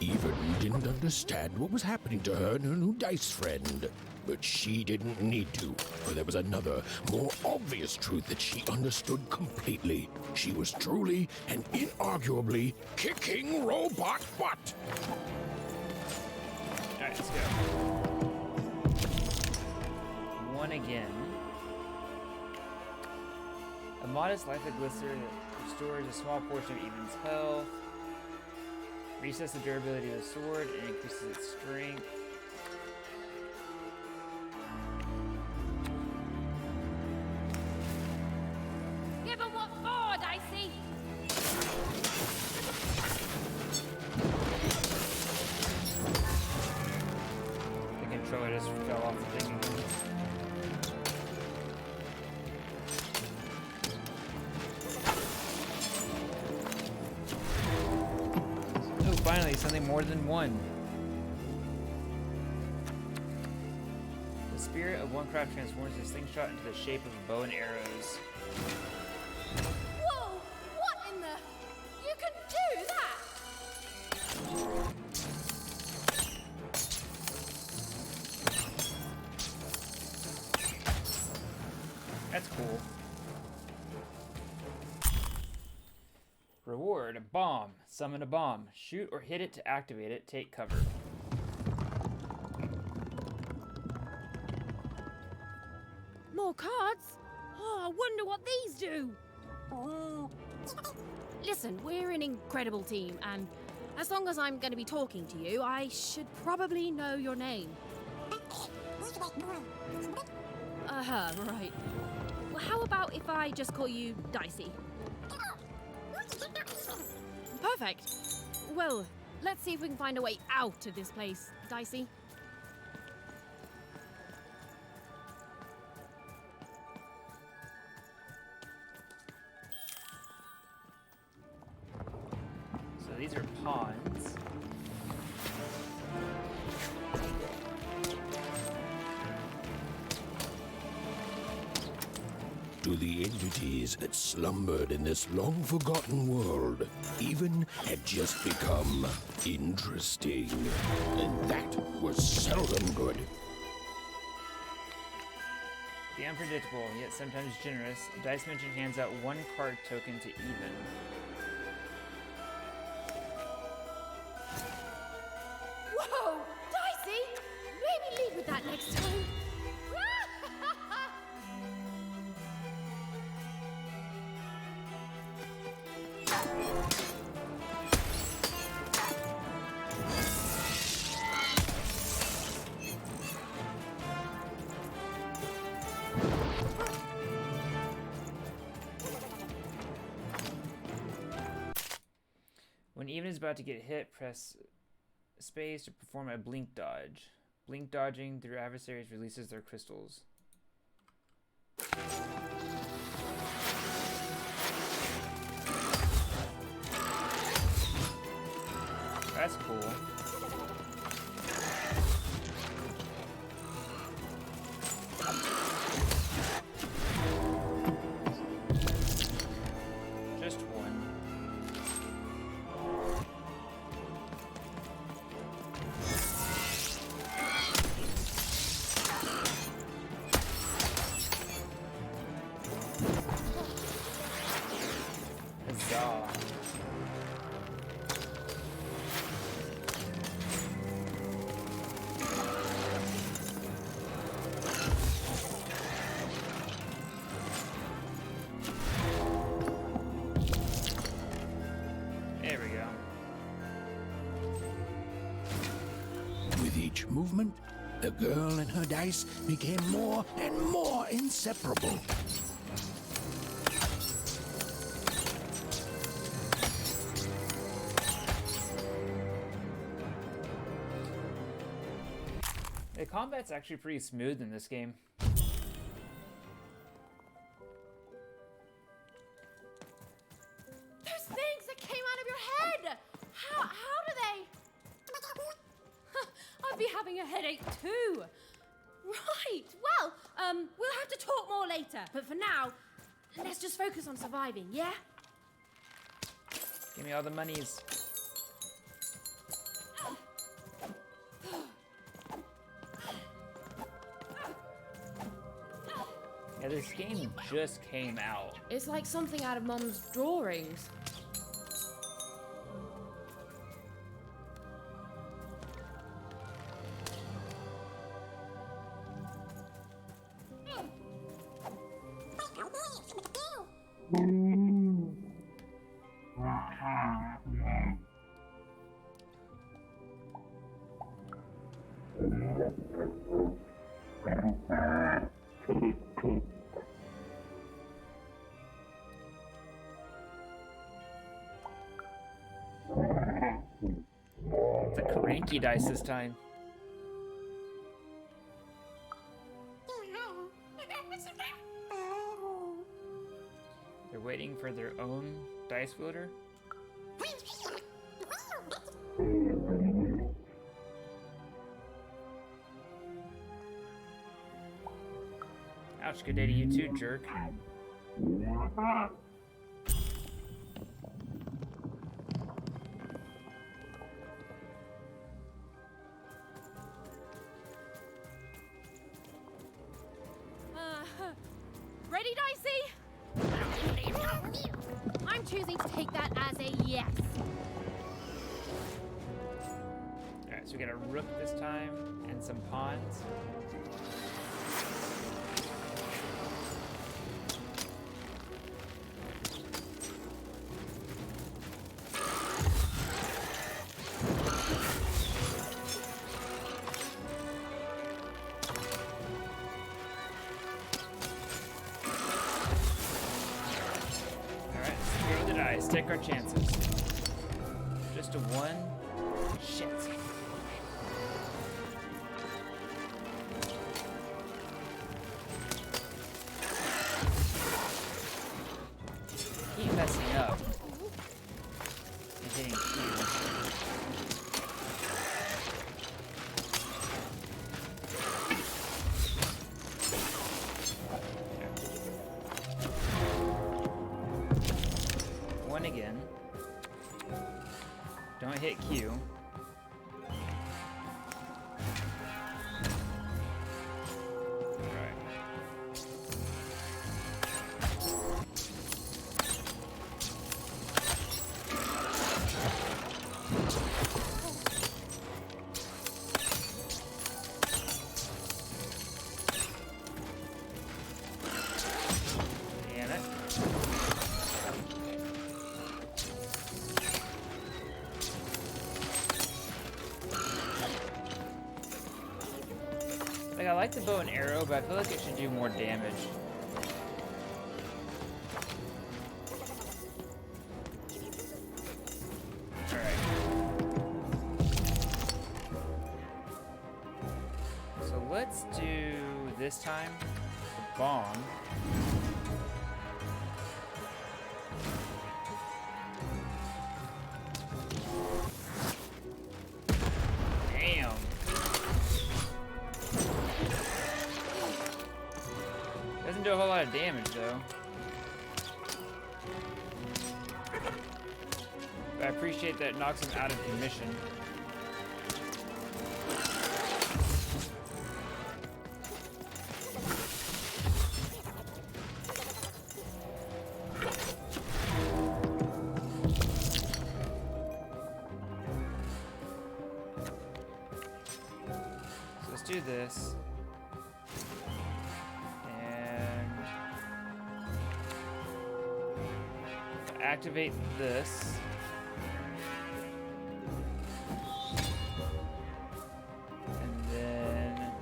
C: Even didn't understand what was happening to her and her new dice friend. But she didn't need to, for there was another, more obvious truth that she understood completely. She was truly and inarguably kicking robot butt.
A: Alright, let's go. One again. A modest life of Glister that restores a small portion of Even's health. Resets the durability of the sword and increases its strength.
B: Give 'em what for,
D: Dicey!
A: The controller just fell off the thing again. Oh, finally, something more than one. The spirit of one craft transforms his slingshot into the shape of a bow and arrows.
D: Whoa! What in the... You can do that!
A: That's cool. Reward, a bomb. Summon a bomb. Shoot or hit it to activate it. Take cover.
D: More cards? Oh, I wonder what these do. Listen, we're an incredible team, and as long as I'm going to be talking to you, I should probably know your name. Right. Well, how about if I just call you Dicey? Perfect. Well, let's see if we can find a way out of this place, Dicey.
A: So these are pawns.
C: To the entities that slumbered in this long-forgotten world, even had just become interesting. And that was seldom good.
A: The unpredictable, yet sometimes generous, Dice Mansion hands out one card token to even.
D: Whoa! Dicey! Maybe lead with that next time.
A: When even is about to get hit, press space to perform a blink dodge. Blink dodging through adversaries releases their crystals. That's cool. Just one. Huzzah. There we go.
C: With each movement, the girl and her dice became more and more inseparable.
A: The combat's actually pretty smooth in this game.
D: Those things that came out of your head! How do they... I'd be having a headache too. Right, well, we'll have to talk more later. But for now, let's just focus on surviving, yeah?
A: Give me all the monies. Yeah, this game just came out.
D: It's like something out of Mom's drawings.
A: inky dice this time. They're waiting for their own dice wielder. Ouch, good day to you too, jerk.
D: Ready, Dicey? I'm choosing to take that as a yes.
A: Alright, so we got a rook this time, and some pawns. Take our chances. Just a one. Shit. Keep messing up. And hitting Q. Again. Don't hit Q. Alright. Damn it. Like, I like the bow and arrow, but I feel like it should do more damage. Alright. So let's do this time the bomb. Damn. Doesn't do a whole lot of damage though. But I appreciate that it knocks him out of commission. So let's do this. Activate this. And then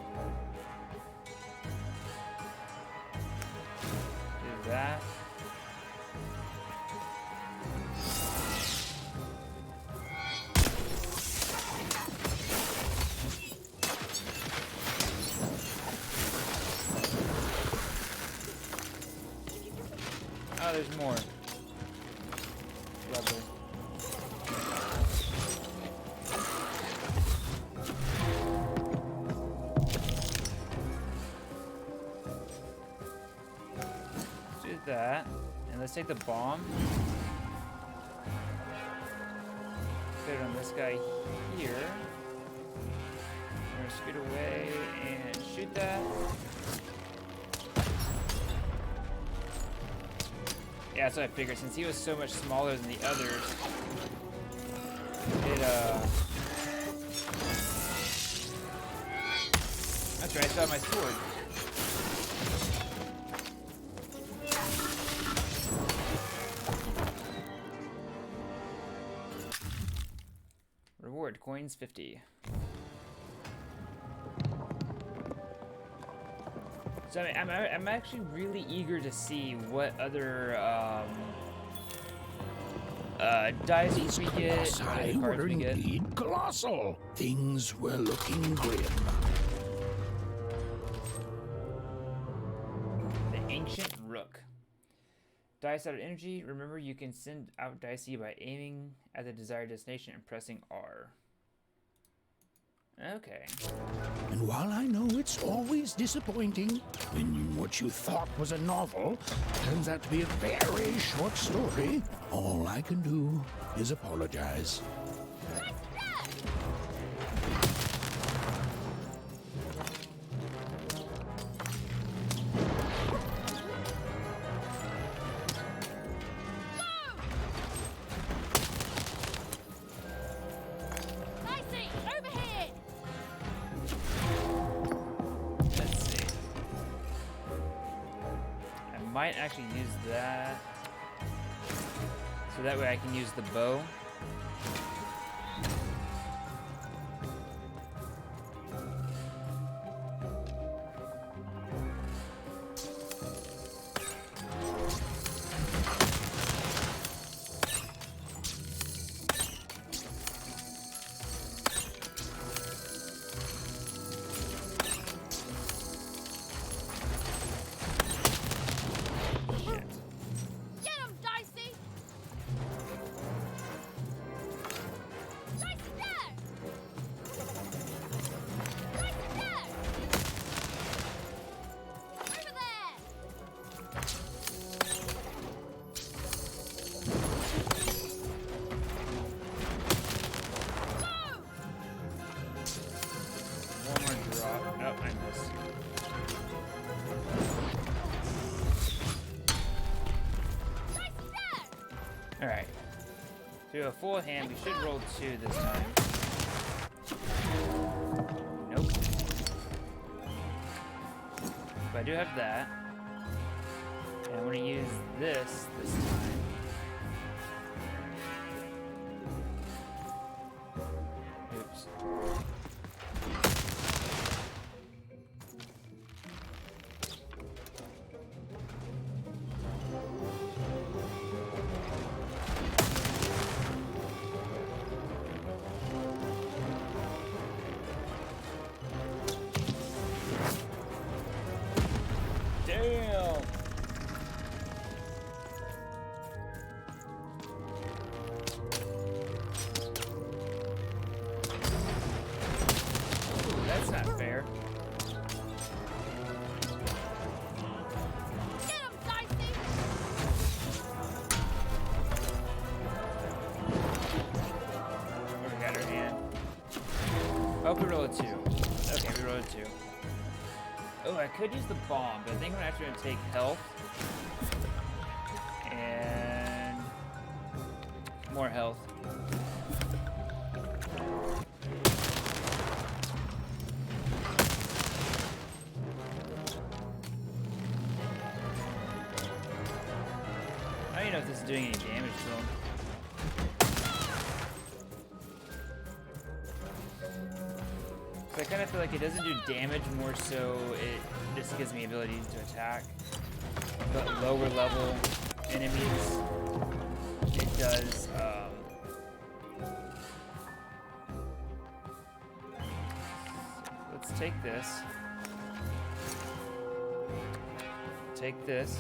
A: do that. Oh, there's more. Lovely. Let's do that. And let's take the bomb. Put it on this guy here. We're gonna scoot away and shoot that. Yeah, that's what I figured. Since he was so much smaller than the others, that's right, I still have my sword. Reward, coins 50. So I'm actually really eager to see what other Dice
C: These
A: we get,
C: colossi
A: cards
C: were
A: we get.
C: indeed colossal. Things were looking grim.
A: The Ancient Rook. Dice out of energy. Remember, you can send out Dicey by aiming at the desired destination and pressing R. Okay.
C: And while I know it's always disappointing when what you thought was a novel turns out to be a very short story, all I can do is apologize.
D: Dicey, over here!
A: Let's see. I might actually use that. So that way I can use the bow.
D: Get him, Dicey! Dicey, there! Dicey, there! Over there!
A: One more drop. Nope, I missed. Alright. Do a full hand. We should roll 2 this time. Nope. But I do have that. And I want to use this time. Oops. Damn! Ooh, that's not fair.
D: Get him, Dicey!
A: Oh, we got her hand. Oh, we rolled a 2. Okay, we rolled a 2. Oh, I could use the bomb, but I think I'm actually gonna take health. And more health. I don't even know if this is doing any damage to him. So I kind of feel like it doesn't do damage, more so it just gives me ability to attack. But lower level enemies, it does, let's take this. Take this.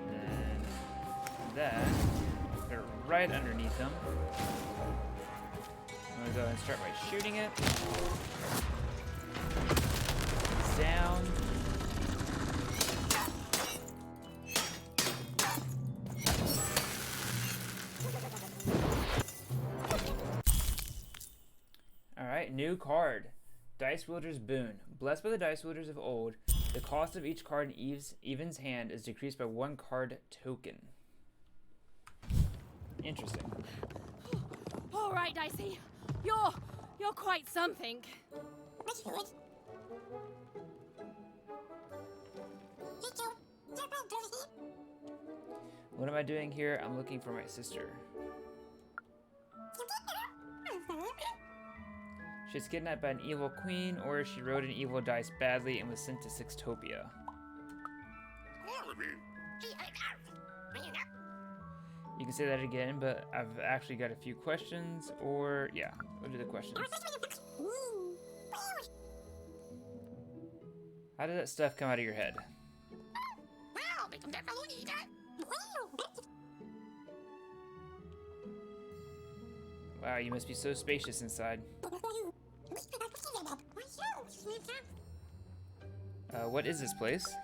A: And then that. Put it right underneath them. I'm gonna go and start by shooting it. Down. Alright, new card. Dice Wielder's Boon. Blessed by the Dice Wielders of old, the cost of each card in Even's hand is decreased by 1 card token. Interesting.
D: All right, Dicey. You're quite something.
A: What am I doing here? I'm looking for my sister. She's kidnapped by an evil queen, or she rode an evil dice badly and was sent to Sixtopia. You can say that again, but I've actually got a few questions, or yeah, we'll do the questions. How did that stuff come out of your head? Wow, you must be so spacious inside. What is this place?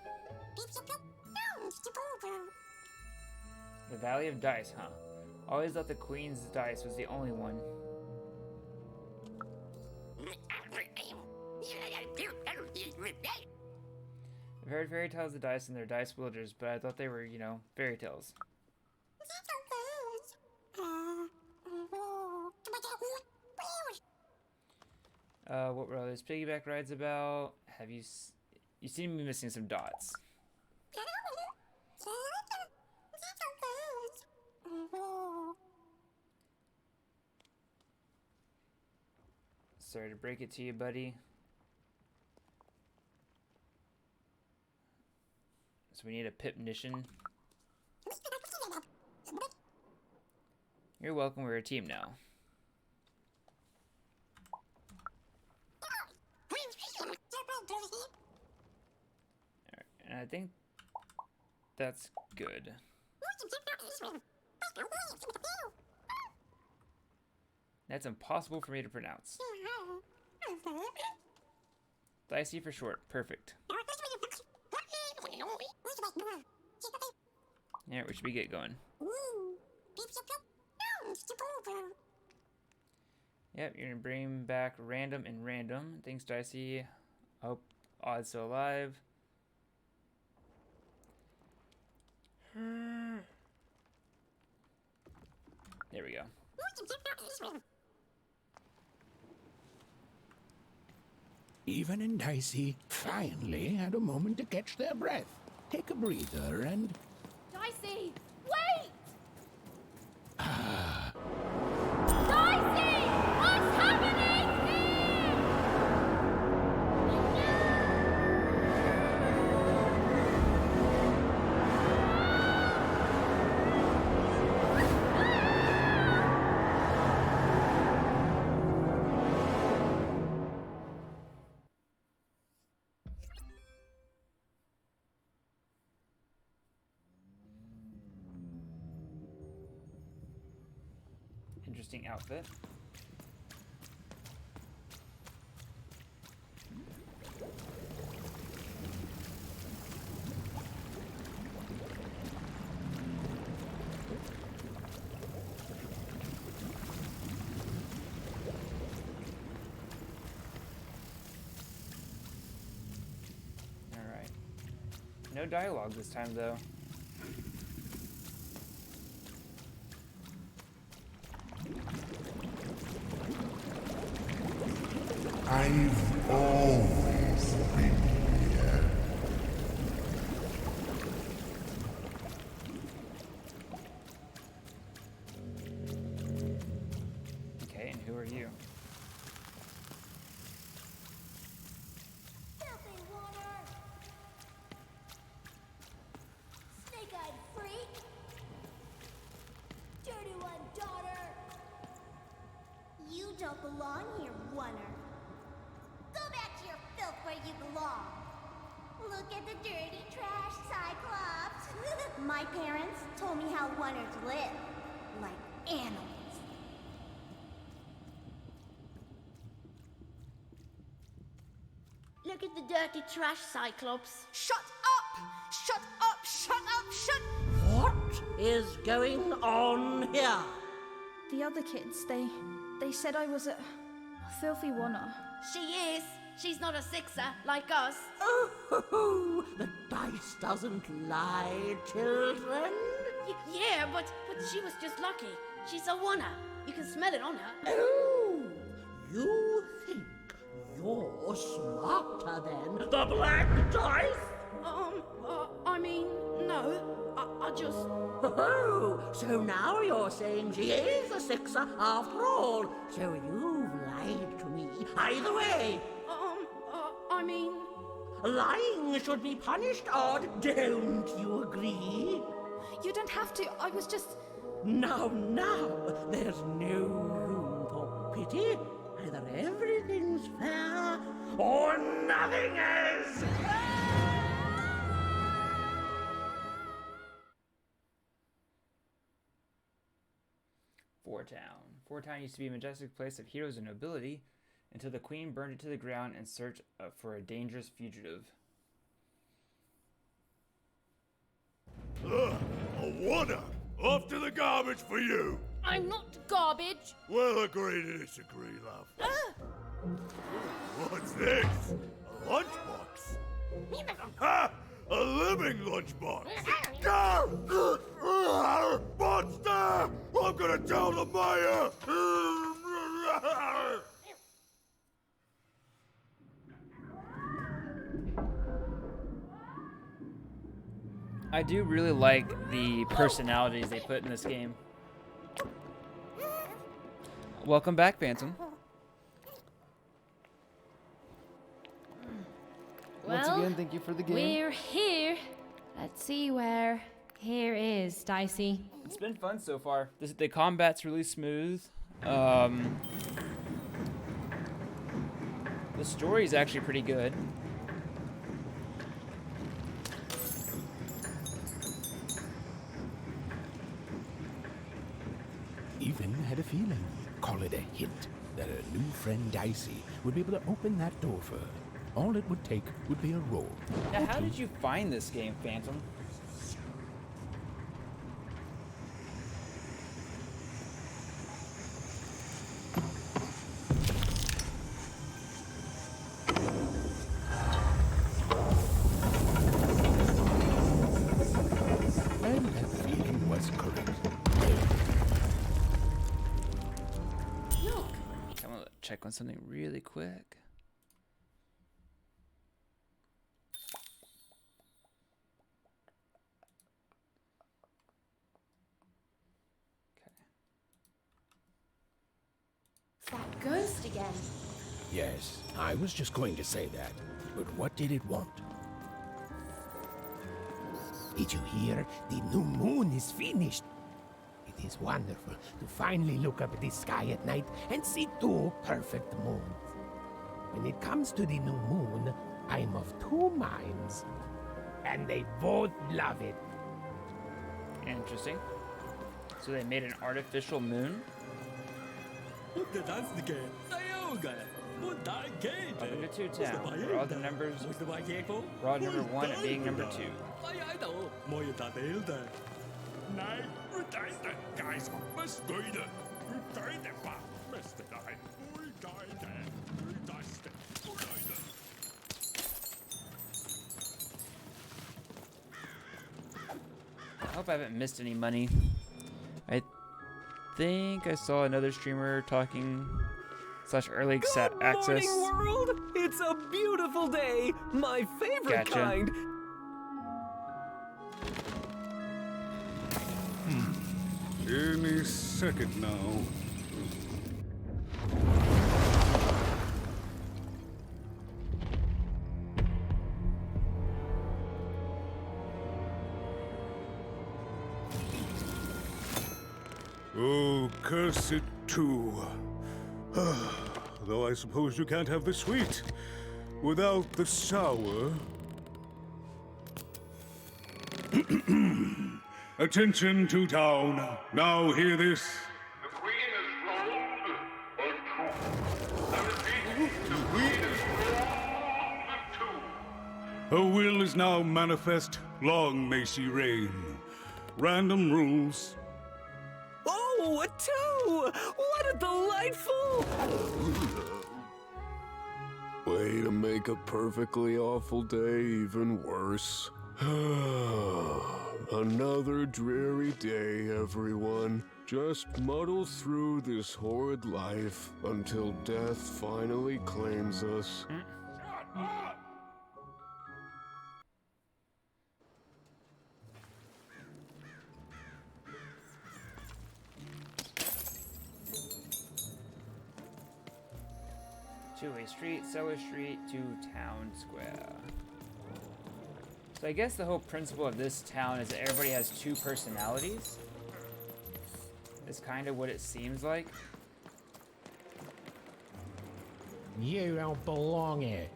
A: The Valley of Dice, huh? Always thought the Queen's dice was the only one. I've heard fairy tales of dice and their dice wielders, but I thought they were, you know, fairy tales. What were all those piggyback rides about? Have you seem to be missing some dots. Sorry to break it to you, buddy. So we need a pipnician. You're welcome, we're a team now. Alright, and I think that's good. That's impossible for me to pronounce. Dicey for short. Perfect. Alright, where should we get going? Yep, you're gonna bring back random and random. Thanks, Dicey. I hope Odd's still alive. There we go.
C: Even and Dicey finally had a moment to catch their breath, take a breather, and...
D: Dicey, wait!
C: Ah.
D: Dicey! What's happening
A: Interesting outfit. All right. No dialogue this time, though.
O: I've always been here.
A: Okay, and who are you?
D: Filthy water! Snake-eyed freak! Dirty one, daughter! You don't belong here, Oner. Go back to your filth where you belong. Look at the dirty trash, Cyclops. My parents told me how Oners live, like animals. Look at the dirty trash, Cyclops.
I: Shut up! Shut up! Shut up! Shut... What is going on here?
P: The other kids, they said I was a filthy Oner.
D: She is. She's not a sixer like us.
I: Oh, the dice doesn't lie, children.
D: Yeah, but she was just lucky. She's a Oner. You can smell it on her.
I: Oh, you think you're smarter than the black dice?
P: I mean, no. I just...
I: Oh, so now you're saying she is a sixer after all. So you've lied to me. Either way.
P: I mean...
I: Lying should be punished, Odd. Don't you agree?
P: You don't have to. I was just...
H: Now, there's no room for pity. Either everything's fair or nothing is!
A: Four Town used to be a majestic place of heroes and nobility until the queen burned it to the ground in search for a dangerous fugitive.
C: A wonder! Off to the garbage for you!
P: I'm not garbage.
C: We'll agree to disagree, love. What's this? A lunchbox? Ha! A living lunchbox! Monster! I'm gonna tell the mayor!
A: I do really like the personalities they put in this game. Welcome back, Phantom.
Q: Once
R: Well,
Q: again, thank you for the game.
R: We're here. Let's see where here is, Dicey.
A: It's been fun so far. The combat's really smooth. The story's actually pretty good.
C: Even had a feeling, call it a hint, that her new friend Dicey would be able to open that door for her. All it would take would be a roll.
A: Now, how did you find this game, Phantom?
C: And that feeling was correct.
R: Look.
A: I'm gonna check on something really quick.
D: That ghost again.
C: Yes, I was just going to say that. But what did it want? Did you hear? The new moon is finished. It is wonderful to finally look up at the sky at night and see two perfect moons. When it comes to the new moon, I'm of two minds. And they both love it.
A: Interesting. So they made an artificial moon? Welcome to Two Town, where all the numbers brought number 1 at being number 2. I hope I haven't missed any money. I think I saw another streamer talking / early access.
S: Good morning, world! It's a beautiful day! My favorite
A: Gotcha.
S: kind!
G: Any second now. Oh, curse it too. Though I suppose you can't have the sweet without the sour. Attention to town. Now hear this. Her will is now manifest. Long may she reign. Random rules.
S: Oh, a 2! What a delightful...
M: Way to make a perfectly awful day even worse. Another dreary day, everyone. Just muddle through this horrid life until death finally claims us.
A: Two-way street, Cellar Street to Town Square. So I guess the whole principle of this town is that everybody has two personalities. is kind of what it seems like.
L: You don't belong here.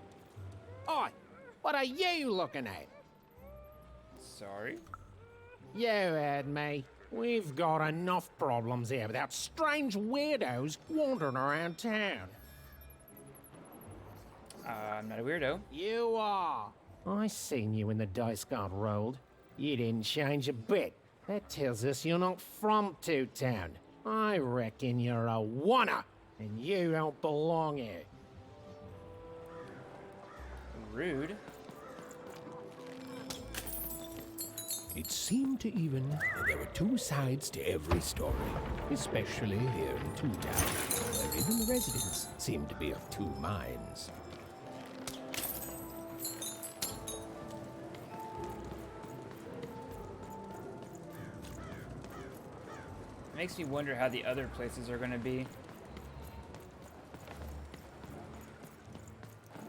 L: Oi! What are you looking at?
A: Sorry?
L: You heard me. We've got enough problems here without strange weirdos wandering around town.
A: I'm not a weirdo.
L: You are. I seen you when the dice got rolled. You didn't change a bit. That tells us you're not from Two Town. I reckon you're a oner, and you don't belong here.
A: Rude.
C: It seemed to even that there were two sides to every story, especially here in Two Town, where even the residents seemed to be of two minds.
A: Makes me wonder how the other places are going to be.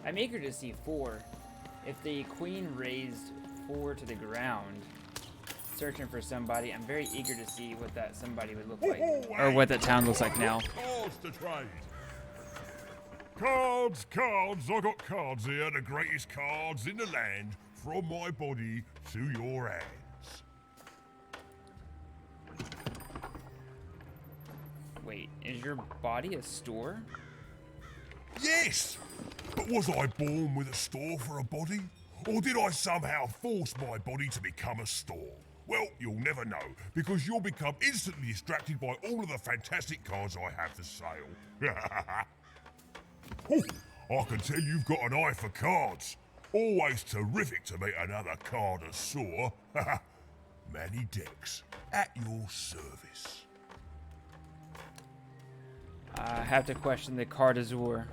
A: I'm eager to see 4. If the queen raised 4 to the ground, searching for somebody, I'm very eager to see what that somebody would look like. Or what that town looks like now.
O: Cards to trade. Cards, cards. I got cards here, the greatest cards in the land, from my body to your hands.
A: Wait, is your body a store?
O: Yes! But was I born with a store for a body? Or did I somehow force my body to become a store? Well, you'll never know, because you'll become instantly distracted by all of the fantastic cards I have for sale. Oh, I can tell you've got an eye for cards. Always terrific to meet another connoisseur. Manny Dex, at your service.
A: I have to question the card azure.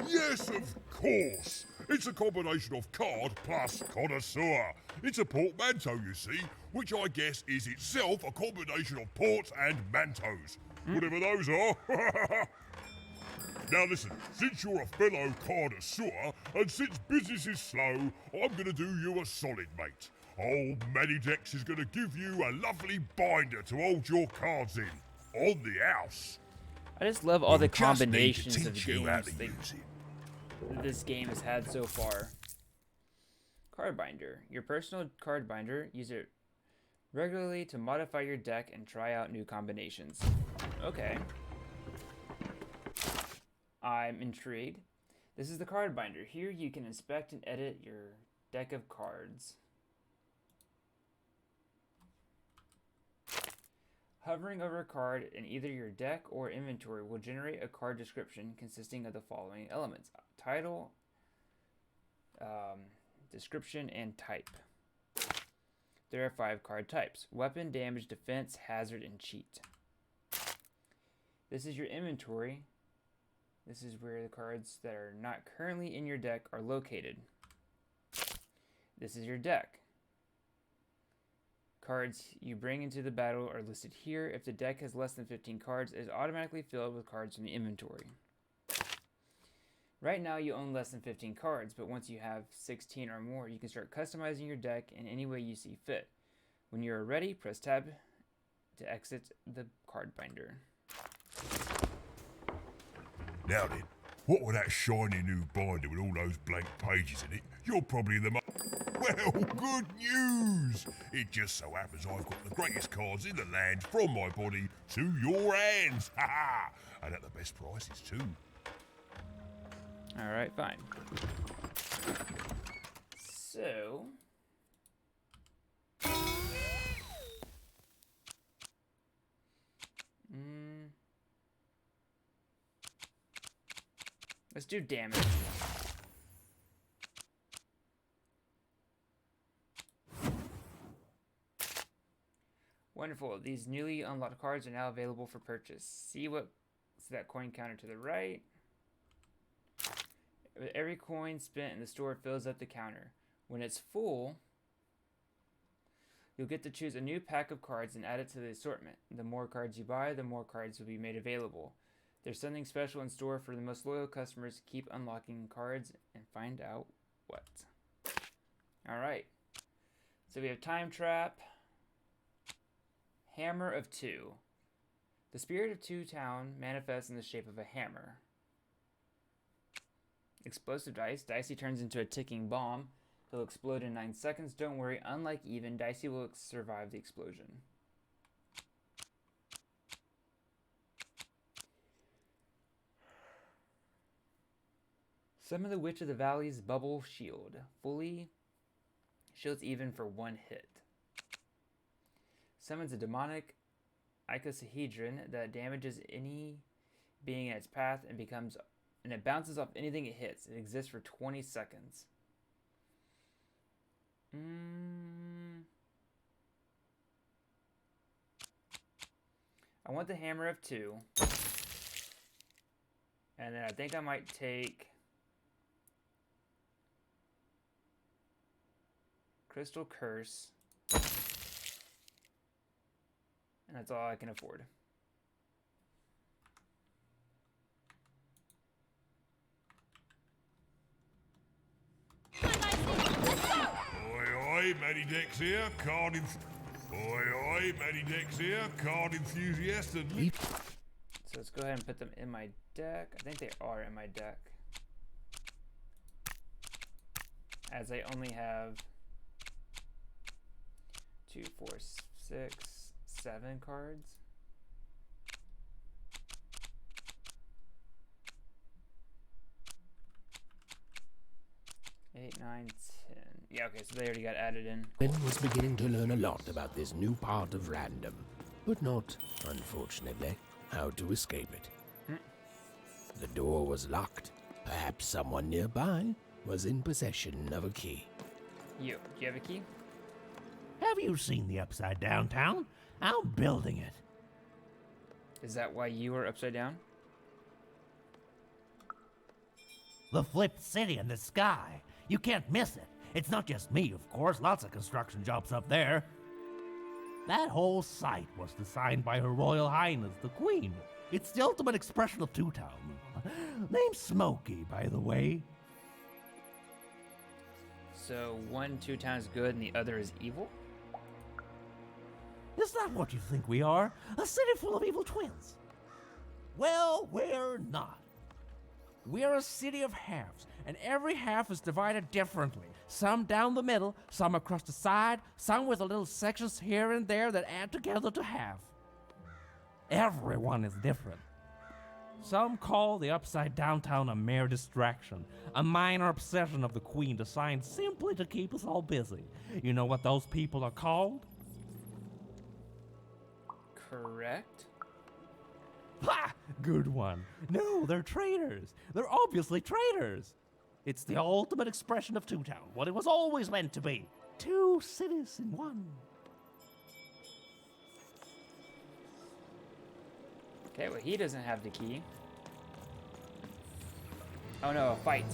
O: Yes, of course. It's a combination of card plus connoisseur. It's a portmanteau, you see, which I guess is itself a combination of ports and mantos. Whatever those are. Now listen, since you're a fellow connoisseur, and since business is slow, I'm gonna do you a solid, mate. Old Manny Dex is gonna give you a lovely binder to hold your cards in. On the house.
A: I just love all the
O: We'll just need to
A: combinations of
O: teach you how
A: games
O: to use
A: that this game has had so far. Card binder. Your personal card binder. Use it regularly to modify your deck and try out new combinations. Okay. I'm intrigued. This is the card binder. Here you can inspect and edit your deck of cards. Hovering over a card in either your deck or inventory will generate a card description consisting of the following elements: title, description, and type. There are 5 card types: weapon, damage, defense, hazard, and cheat. This is your inventory. This is where the cards that are not currently in your deck are located. This is your deck. Cards you bring into the battle are listed here. If the deck has less than 15 cards, it is automatically filled with cards from the inventory. Right now you own less than 15 cards, but once you have 16 or more, you can start customizing your deck in any way you see fit. When you are ready, press tab to exit the card binder.
O: Now then, what with that shiny new binder with all those blank pages in it, you're probably the Well, good news! It just so happens I've got the greatest cards in the land from my body to your hands. Ha ha! And at the best prices too.
A: Alright, fine. So... let's do damage. Wonderful. These newly unlocked cards are now available for purchase. See that coin counter to the right. Every coin spent in the store fills up the counter. When it's full, you'll get to choose a new pack of cards and add it to the assortment. The more cards you buy, the more cards will be made available. There's something special in store for the most loyal customers. Keep unlocking cards and find out what. Alright. So we have Time Trap. Hammer of 2. The spirit of Two Town manifests in the shape of a hammer. Explosive dice. Dicey turns into a ticking bomb. He'll explode in 9 seconds. Don't worry, unlike Even, Dicey will survive the explosion. Summon the Witch of the Valley's Bubble Shield. Fully shields Even for 1 hit. Summons a demonic icosahedron that damages any being in its path and it bounces off anything it hits. It exists for 20 seconds. I want the Hammer of 2. And then I think I might take Crystal Curse. And that's all I can afford.
O: Oi, Matty Dex here, card Oi, Matty Dex here, card enthusiast and...
A: So let's go ahead and put them in my deck. I think they are in my deck. As I only have 2, 4, 6, 7 cards. Eight, 9, 10. Yeah, okay, so they already got added in.
C: Ben was beginning to learn a lot about this new part of random, but not, unfortunately, how to escape it. The door was locked. Perhaps someone nearby was in possession of a key.
A: Do you have a key?
I: Have you seen the Upside Down Town? I'm building it.
A: Is that why you were upside down?
I: The flipped city in the sky. You can't miss it. It's not just me, of course. Lots of construction jobs up there. That whole site was designed by Her Royal Highness, the Queen. It's the ultimate expression of Two Town. Name's Smokey, by the way.
A: So one Two Towns good and the other is evil?
I: Is that what you think we are? A city full of evil twins? Well, we're not. We're a city of halves, and every half is divided differently. Some down the middle, some across the side, some with little sections here and there that add together to half. Everyone is different. Some call the Upside Down Town a mere distraction, a minor obsession of the Queen designed simply to keep us all busy. You know what those people are called?
A: Correct.
I: Ha! Good one. No, they're traitors. They're obviously traitors. It's the ultimate expression of Two Town, what it was always meant to be. 2 cities in one.
A: Okay, well, he doesn't have the key. Oh no, a fight.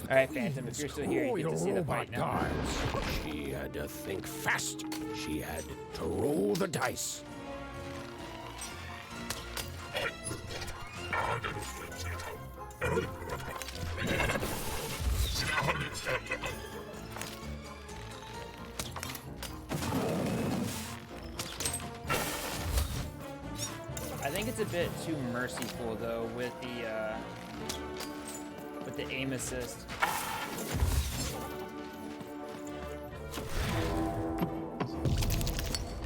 A: Alright, Phantom, if you're still here, you get to see the fight now.
C: Guards. She had to think fast. She had to roll the dice.
A: I think it's a bit too merciful though with the aim assist.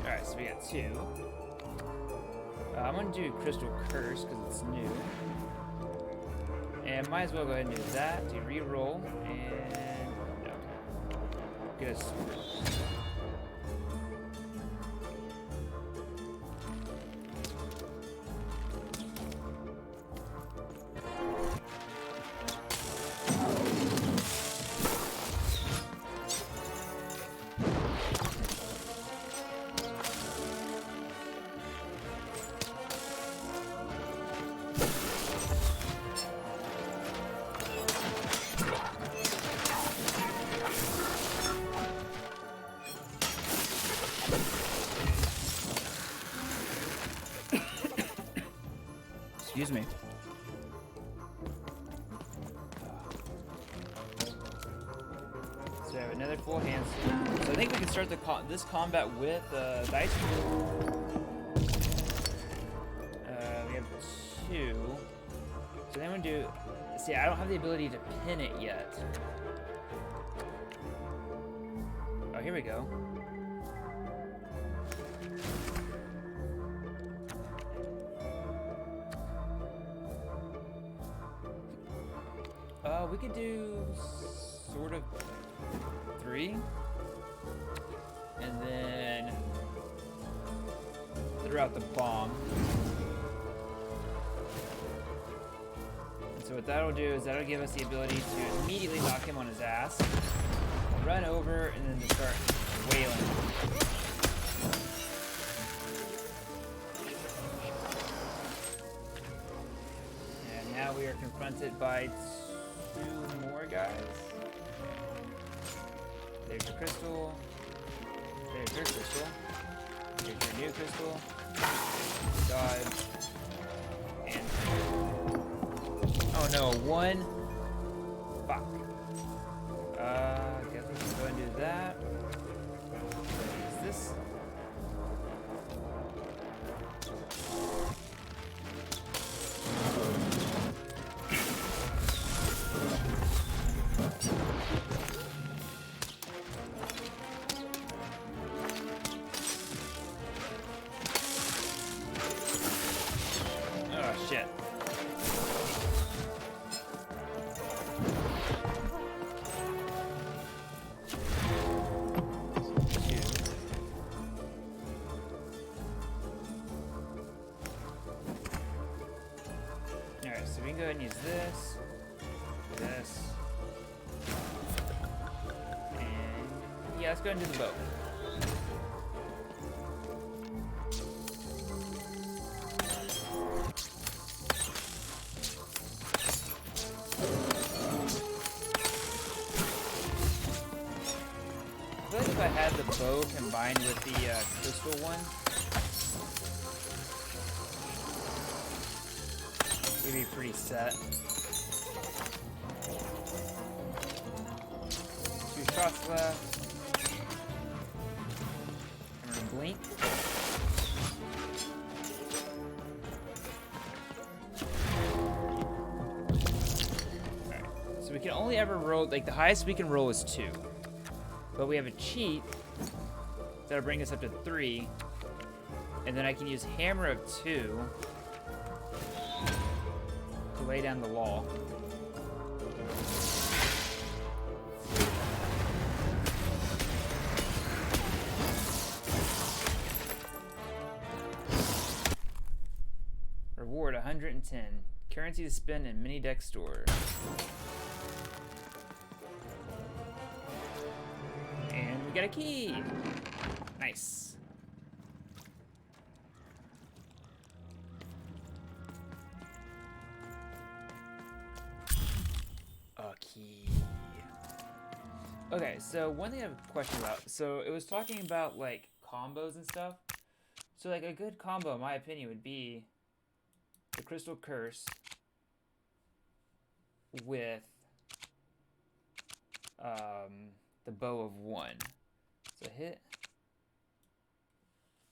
A: Alright, so we got 2. I'm gonna do Crystal Curse because it's new. And might as well go ahead and do that to re-roll and get a sword. Excuse me. So I have another full hand. So I think we can start this combat with dice. See, I don't have the ability to pin it yet. Oh, here we go. We could do sort of 3. And then throw out the bomb. And so what that'll do is that'll give us the ability to immediately knock him on his ass, run over, and then to start wailing. And now we are confronted by 2 more guys. There's your crystal. There's your crystal. There's your new crystal. Dodge. And 2. Oh no, 1. Fuck. Guess we can go and do that. What is this? Oh shit. Alright, so we can go ahead and use this. This. And yeah, let's go ahead and do the boat. I feel like if I had the bow combined with the crystal one, we'd be pretty set. 2 shots left. I'm gonna blink. Alright, so we can only ever roll, like the highest we can roll is 2. But we have a cheat that'll bring us up to 3. And then I can use Hammer of 2 to lay down the law. Reward 110. Currency to spend in mini deck store. And we got a key. Nice. A key. Okay, so one thing I have a question about. So it was talking about like combos and stuff. So like a good combo, in my opinion, would be the Crystal Curse with the Bow of 1. So hit,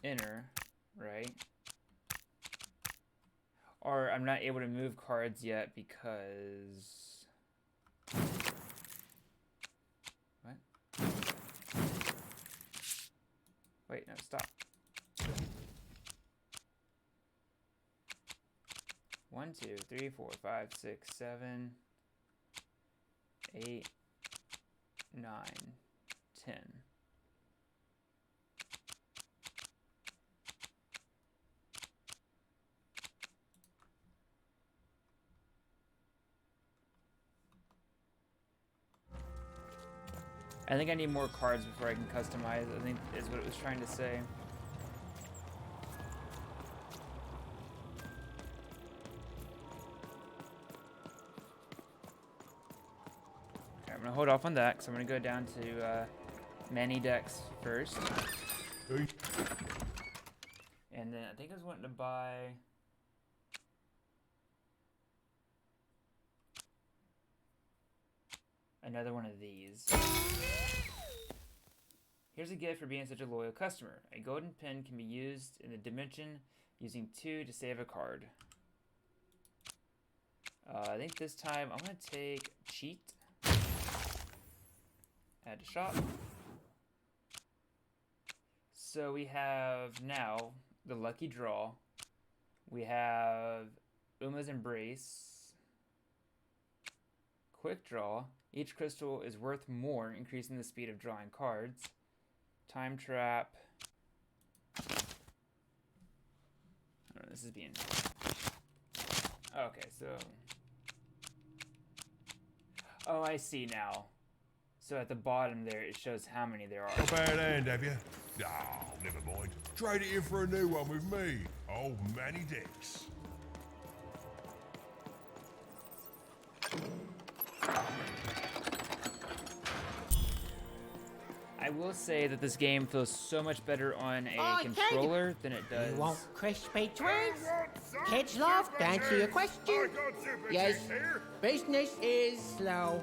A: enter, right? Or I'm not able to move cards yet because... What? Wait, no, stop. 1, 2, 3, 4, 5, 6, 7, 8, 9, 10. I think I need more cards before I can customize, I think is what it was trying to say. Okay, I'm gonna hold off on that because I'm gonna go down to many decks first. And then I think I was wanting to buy... another one of these. Here's a gift for being such a loyal customer. A golden pin can be used in the dimension using 2 to save a card. I think this time I'm gonna take cheat. Add to shop. So we have now the lucky draw. We have Uma's Embrace. Quick draw. Each crystal is worth more, increasing the speed of drawing cards. Time trap. Oh, this is being... Okay, so... Oh, I see now. So at the bottom there, it shows how many there are.
O: A bad hand, have you? Oh, never mind. Trade it in for a new one with me. Old Manny Dix.
A: I will say that this game feels so much better on a controller than it does.
L: You want crispy twins? Kids love to answer your question. Yes, business is slow.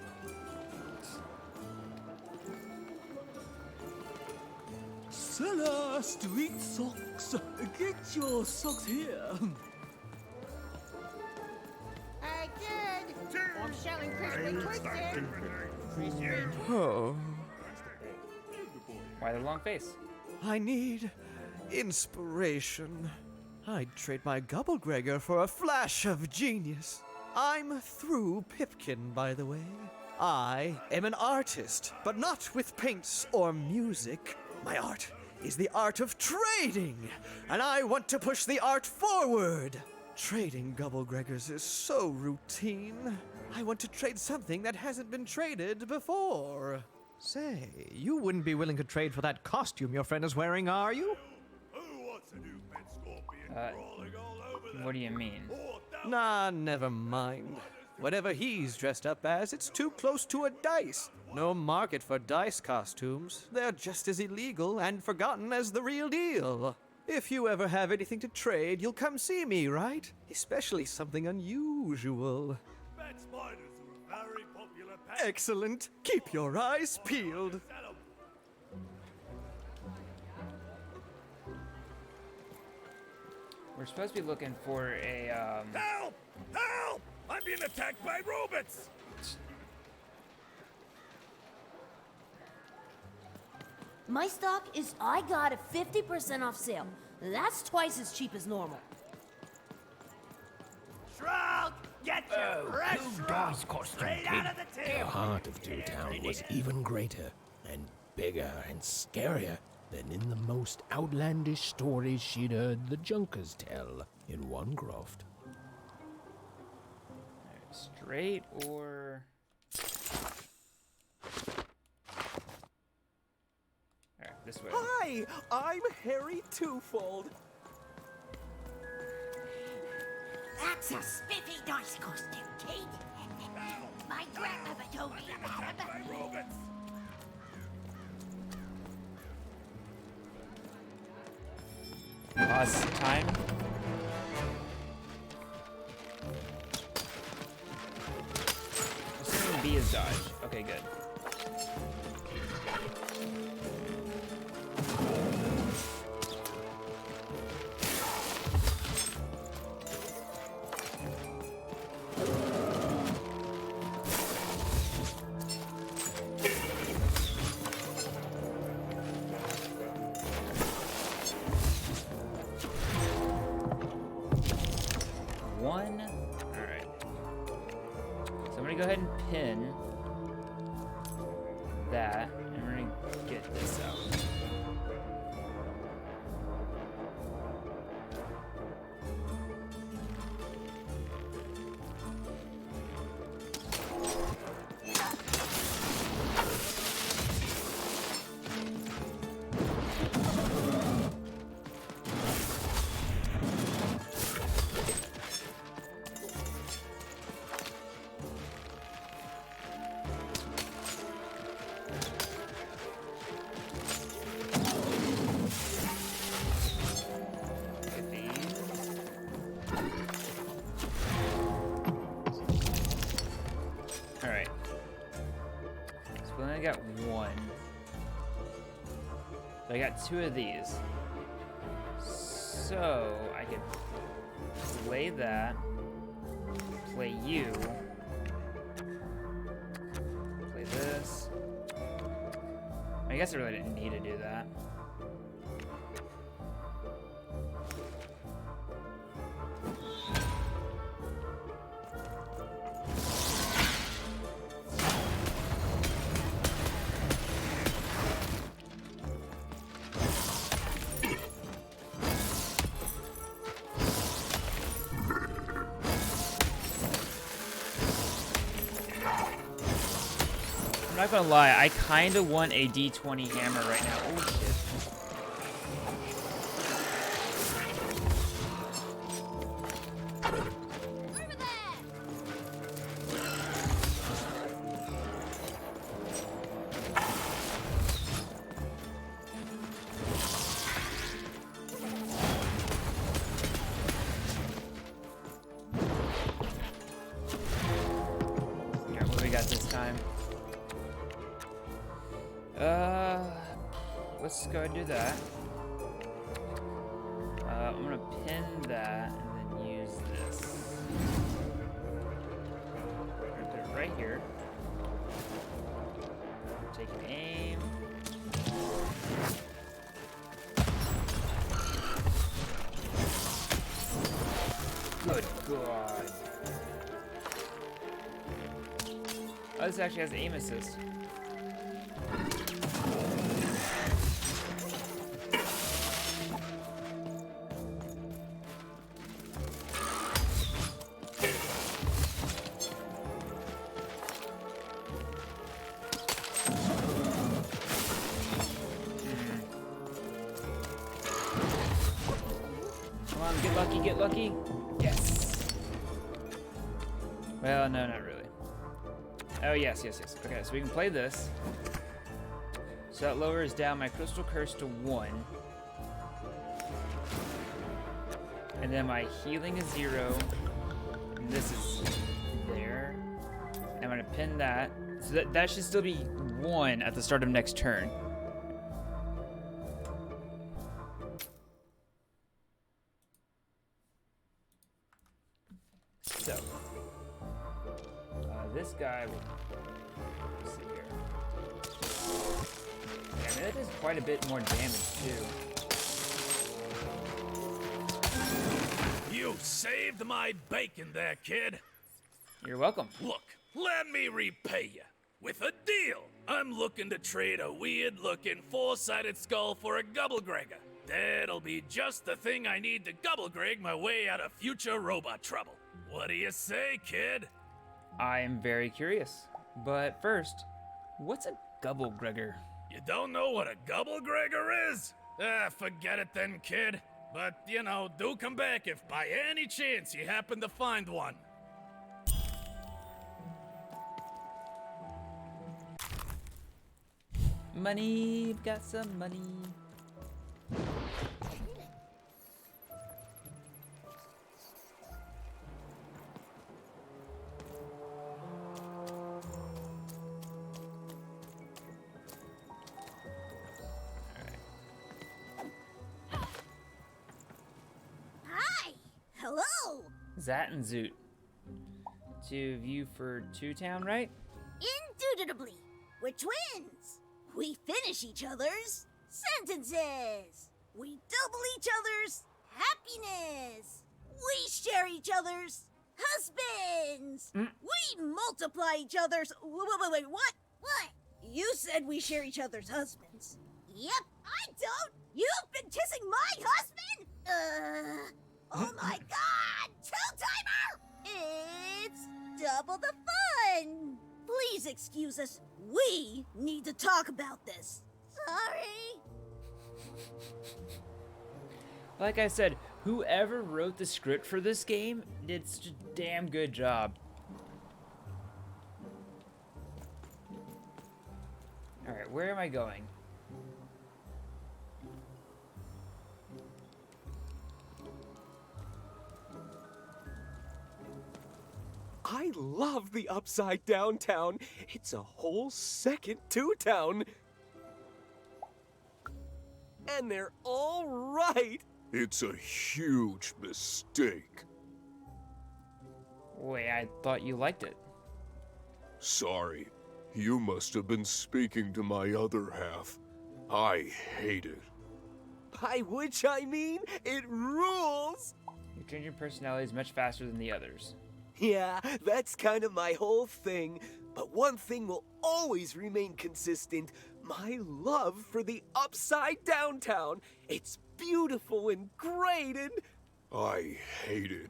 S: Seller Street Socks. Get your socks here.
L: Good. I'm selling crispy twins.
S: Oh.
A: Why the long face?
S: I need inspiration. I'd trade my Gubblegregor for a flash of genius. I'm through Pipkin, by the way. I am an artist, but not with paints or music. My art is the art of trading, and I want to push the art forward. Trading Gubblegregors is so routine. I want to trade something that hasn't been traded before. Say, you wouldn't be willing to trade for that costume your friend is wearing, are you?
A: What do you mean?
S: Nah, never mind. Whatever he's dressed up as, it's too close to a dice. No market for dice costumes. They're just as illegal and forgotten as the real deal. If you ever have anything to trade, you'll come see me, right? Especially something unusual. Excellent. Keep your eyes peeled.
A: We're supposed to be looking for a,
O: Help! Help! I'm being attacked by robots!
Q: My stock is I got a 50% off sale. That's twice as cheap as normal.
H: Shroud! Get your fresh
C: Dice costume,
H: straight
C: kid.
H: out of the till!
C: The heart of Two Town was even greater and bigger and scarier than in the most outlandish stories she'd heard the Junkers tell in Onecroft.
A: straight or... Alright, this way.
S: Hi, I'm Harry Twofold.
D: That's a spiffy dice costume, kid. My grandmother told me about him.
A: Pause time. Assuming B is dodge. Okay, good. One. Alright. So I'm gonna go ahead and pin that, and we're gonna get this out. Alright. So we only got one. But I got two of these. So I could play that. play you. Play this. I guess I really didn't need to do that. I'm not gonna lie, I kinda want a D20 hammer right now. Oh shit. Alright, what do we got this time? Let's go and do that. I'm gonna pin that and then use this. I'm gonna put it right here. Take an aim. Good God. Oh, this actually has aim assist. Get lucky. Yes. Well, no, not really. Oh, yes. Okay, so we can play this. So that lowers down my Crystal Curse to 1. And then my healing is 0. And this is there. I'm going to pin that. So that should still be 1 at the start of next turn. So, this guy will, let's see here. Yeah, I mean, that does quite a bit more damage, too.
T: You saved my bacon there, kid.
A: You're welcome.
T: Look, let me repay you with a deal. I'm looking to trade a weird-looking four-sided skull for a Gubblegregger. That'll be just the thing I need to Gubblegreg my way out of future robot trouble. What do you say, kid?
A: I am very curious. But first, what's a Gubblegregger?
T: You don't know what a Gubblegregger is? Forget it then, kid. But, you know, do come back if by any chance you happen to find one.
A: Money, got some money.
D: Hello!
A: Zat and Zoot. Two of you for Two Town, right?
D: Indubitably. We're twins. We finish each other's sentences. We double each other's happiness. We share each other's husbands. We multiply each other's... Wait, what? What? You said we share each other's husbands. Yep, I don't. You've been kissing my husband? Oh my God! Two-timer! It's double the fun! Please excuse us. We need to talk about this. Sorry.
A: Like I said, whoever wrote the script for this game did such a damn good job. Alright, where am I going?
U: I love the Upside Down Town. It's a whole second Two Town. And they're all right.
M: It's a huge mistake.
A: Wait, I thought you liked it.
M: Sorry. You must have been speaking to my other half. I hate it.
U: By which I mean, it rules!
A: You change your personalities much faster than the others.
U: Yeah, that's kind of my whole thing. But one thing will always remain consistent. My love for the Upside Down Town. It's beautiful and great and...
M: I hate it.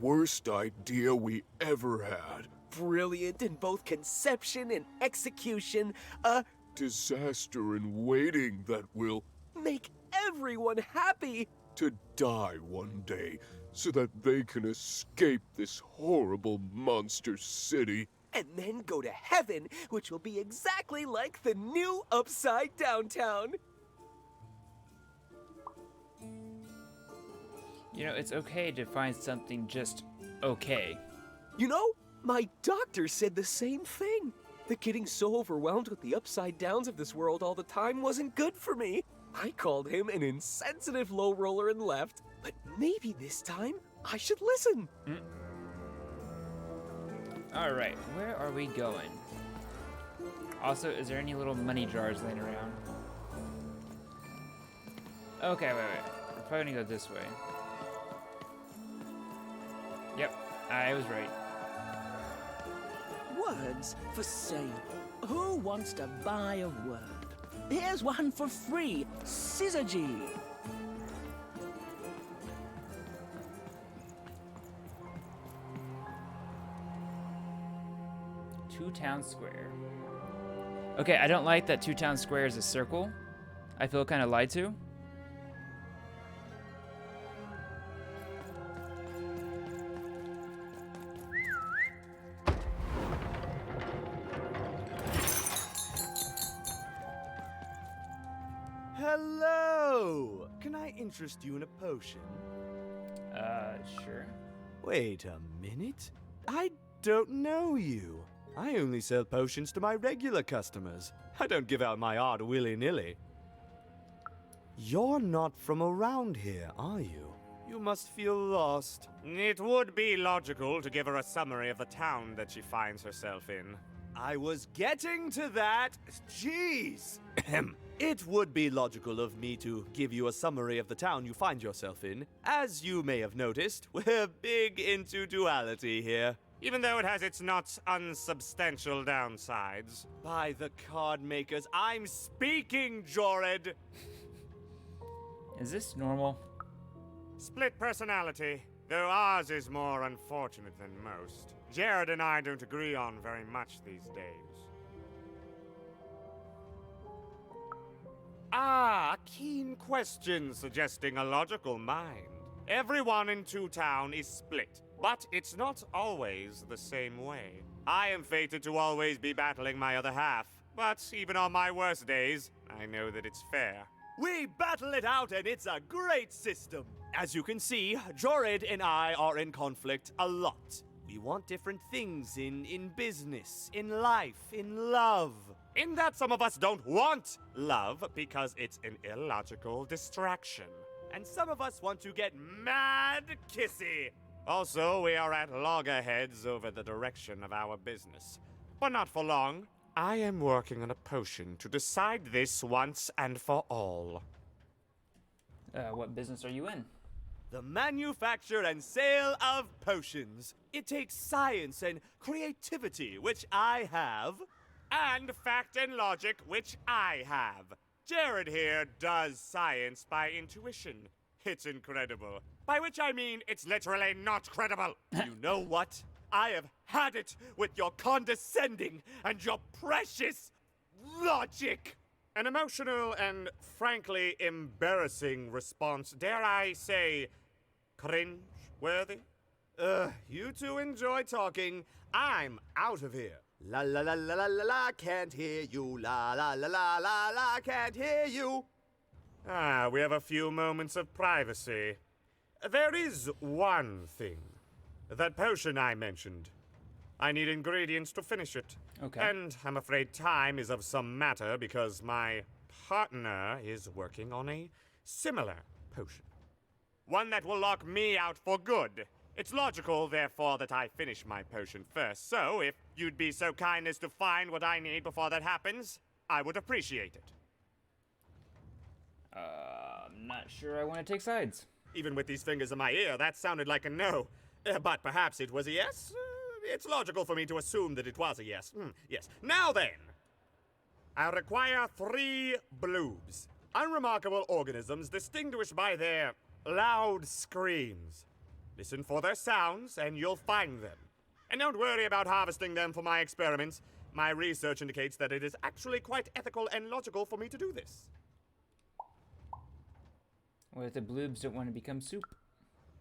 M: Worst idea we ever had.
U: Brilliant in both conception and execution. A
M: disaster in waiting that will
U: make everyone happy.
M: To die one day so that they can escape this horrible monster city.
U: And then go to heaven, which will be exactly like the new Upside Down Town.
A: You know, it's okay to find something just okay.
U: You know, my doctor said the same thing. That getting so overwhelmed with the upside downs of this world all the time wasn't good for me. I called him an insensitive low roller and left, but maybe this time I should listen.
A: Alright, where are we going? Also, is there any little money jars laying around? Okay, wait. We're probably gonna go this way. Yep, I was right.
J: Words for sale. Who wants to buy a word? Here's one for free. Syzygy.
A: Two Town Square. Okay, I don't like that Two Town Square is a circle. I feel kind of lied to.
V: Hello! Can I interest you in a potion?
A: Sure.
V: Wait a minute. I don't know you. I only sell potions to my regular customers. I don't give out my art willy-nilly. You're not from around here, are you? You must feel lost.
W: It would be logical to give her a summary of the town that she finds herself in.
V: I was getting to that. Jeez! It would be logical of me to give you a summary of the town you find yourself in. As you may have noticed, we're big into duality here.
W: Even though it has its not unsubstantial downsides.
V: By the card makers, I'm speaking, Jorid!
A: Is this normal?
W: Split personality, though ours is more unfortunate than most. Jared and I don't agree on very much these days. Ah, a keen question suggesting a logical mind. Everyone in Two Town is split, but it's not always the same way. I am fated to always be battling my other half, but even on my worst days, I know that it's fair.
V: We battle it out and it's a great system. As you can see, Jorid and I are in conflict a lot. We want different things in business, in life, in love.
W: In that some of us don't want love because it's an illogical distraction.
V: And some of us want to get mad kissy.
W: Also, we are at loggerheads over the direction of our business. But not for long. I am working on a potion to decide this once and for all.
A: What business are you in?
V: The manufacture and sale of potions. It takes science and creativity, which I have.
W: And fact and logic, which I have. Jared here does science by intuition. It's incredible. By which I mean it's literally not credible.
V: You know what? I have had it with your condescending and your precious logic.
W: An emotional and frankly embarrassing response, dare I say, cringe-worthy?
V: You two enjoy talking. I'm out of here. La la la la la la la, can't hear you. La la la la la la, can't hear you.
W: Ah, we have a few moments of privacy. There is one thing. That potion I mentioned. I need ingredients to finish it.
A: Okay.
W: And I'm afraid time is of some matter because my partner is working on a similar potion. One that will lock me out for good. It's logical, therefore, that I finish my potion first. So, if you'd be so kind as to find what I need before that happens, I would appreciate it.
A: I'm not sure I want to take sides.
W: Even with these fingers in my ear, that sounded like a no. But perhaps it was a yes? It's logical for me to assume that it was a yes. Yes. Now then, I require 3 bloobs. Unremarkable organisms distinguished by their loud screams. Listen for their sounds, and you'll find them. And don't worry about harvesting them for my experiments. My research indicates that it is actually quite ethical and logical for me to do this.
A: What if the bloobs don't want to become soup?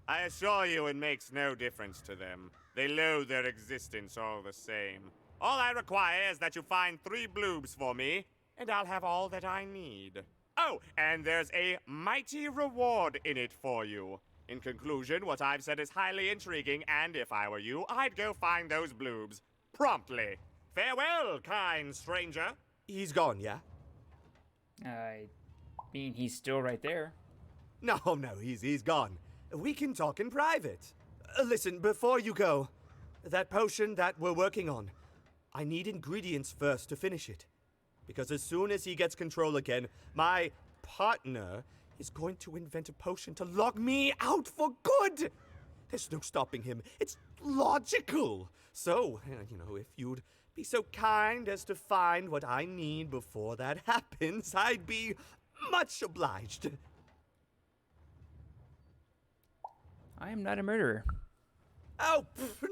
W: I assure you it makes no difference to them. They loathe their existence all the same. All I require is that you find 3 bloobs for me, and I'll have all that I need. Oh, and there's a mighty reward in it for you. In conclusion, what I've said is highly intriguing, and if I were you, I'd go find those bloobs. Promptly. Farewell, kind stranger.
S: He's gone, yeah?
A: I mean, he's still right there.
S: No, he's gone. We can talk in private. Listen, before you go, that potion that we're working on, I need ingredients first to finish it. Because as soon as he gets control again, my partner is going to invent a potion to lock me out for good. There's no stopping him. It's logical. So, if you'd be so kind as to find what I need before that happens, I'd be much obliged.
A: I am not a murderer.
S: Oh,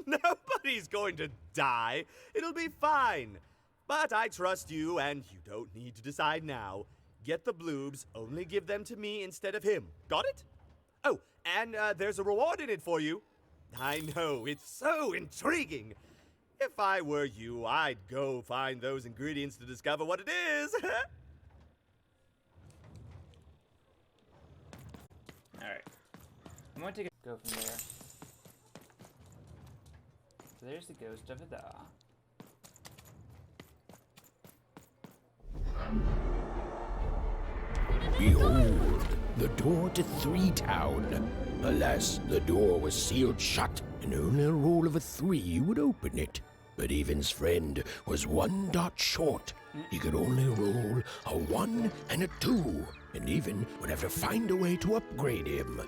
S: nobody's going to die. It'll be fine. But I trust you, and you don't need to decide now. Get the bloobs, only give them to me instead of him. Got it? Oh, and there's a reward in it for you. I know, it's so intriguing. If I were you, I'd go find those ingredients to discover what it is.
A: Alright. I'm going to go from there. So there's the ghost of Ada.
C: Behold, the door to Three Town. Alas, the door was sealed shut, and only a roll of a 3 would open it. But Evan's friend was 1 dot short. He could only roll a 1 and a 2, and Evan would have to find a way to upgrade him.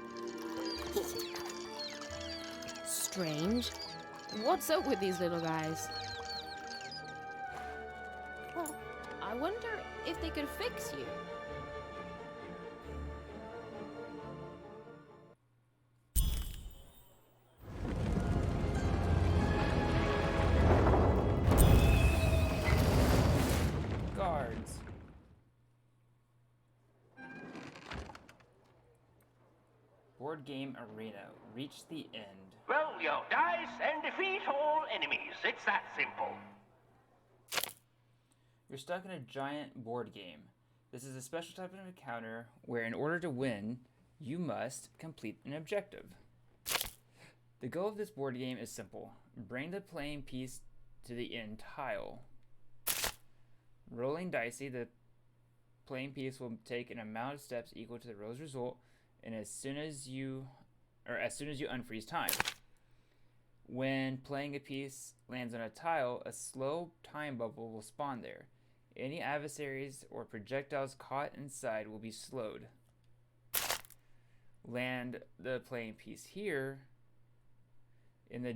R: Strange. What's up with these little guys? Well, I wonder if they could fix you.
A: Guards. Board game arena. Reach the end.
E: Roll your dice and defeat all enemies. It's that simple.
A: You're stuck in a giant board game. This is a special type of encounter where in order to win, you must complete an objective. The goal of this board game is simple. Bring the playing piece to the end tile. Rolling dicey, the playing piece will take an amount of steps equal to the roller's result, and as soon as you unfreeze time. When playing a piece lands on a tile, a slow time bubble will spawn there. Any adversaries or projectiles caught inside will be slowed. Land the playing piece here, and a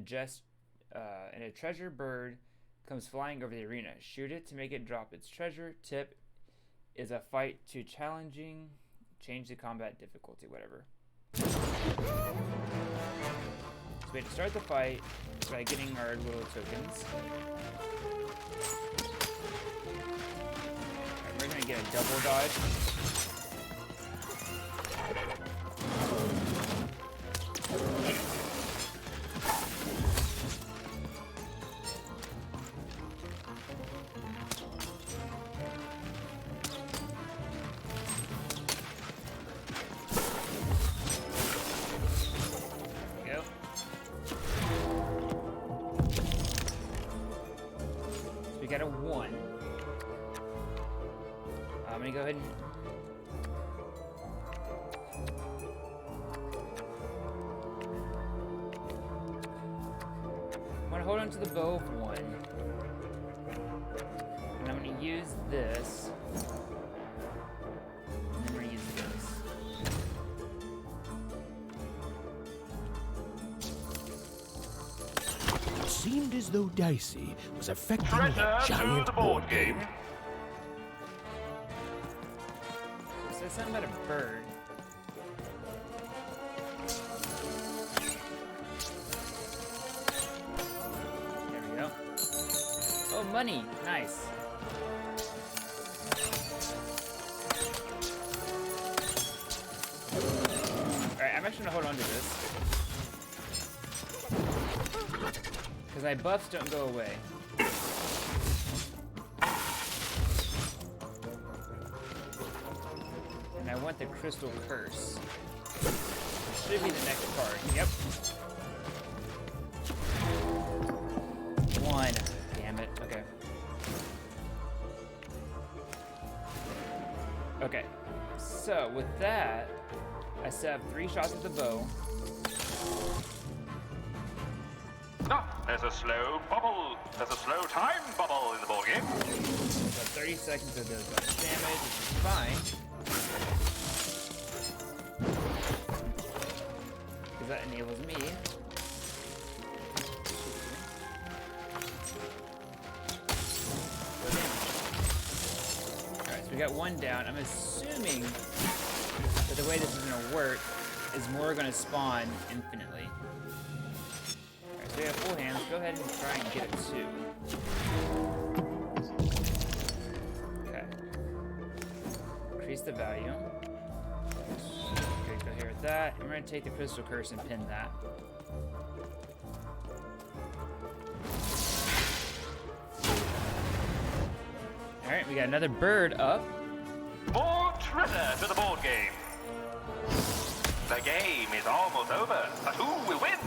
A: treasure bird comes flying over the arena. Shoot it to make it drop its treasure. Tip is a fight too challenging. Change the combat difficulty, whatever. So we have to start the fight by getting our little tokens. Alright, we're gonna get a double dodge. Got a 1. I'm gonna go ahead and gonna hold on to the bow for one. And I'm gonna use this. And then we're gonna use this.
C: It seemed as though Dicey was affecting
E: Treasure
C: that
E: to
C: giant
E: the board game.
A: It says something about a bird. There we go. Oh, money! Nice. Alright, I'm actually gonna hold on to this. Because my buffs don't go away. And I want the Crystal Curse. Should be the next card. Yep. One. Damn it. Okay. Okay. So, with that, I still have 3 shots at the bow.
E: There's a slow bubble. There's a slow time bubble in the board game.
A: So 30 seconds of those bonus damage, which is fine. Because that enables me. Alright, so we got 1 down. I'm assuming that the way this is going to work is more going to spawn infinitely. So we have full hands. Go ahead and try and get a 2. Okay. Increase the value. Okay, go here with that. And we're going to take the Crystal Curse and pin that. Alright, we got another bird up.
E: More treasure to the board game. The game is almost over, but who will win?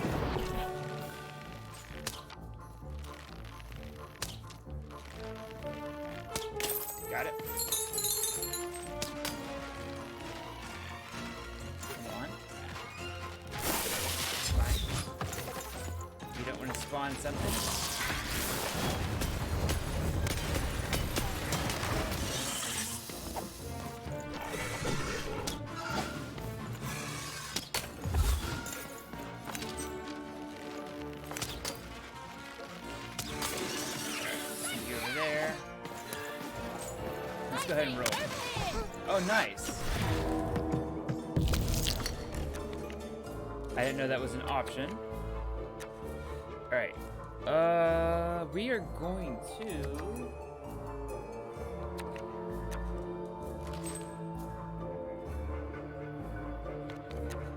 A: Got it. Come on. Fine. You don't want to spawn something? Go ahead and roll. Oh, nice. I didn't know that was an option. Alright. We are going to...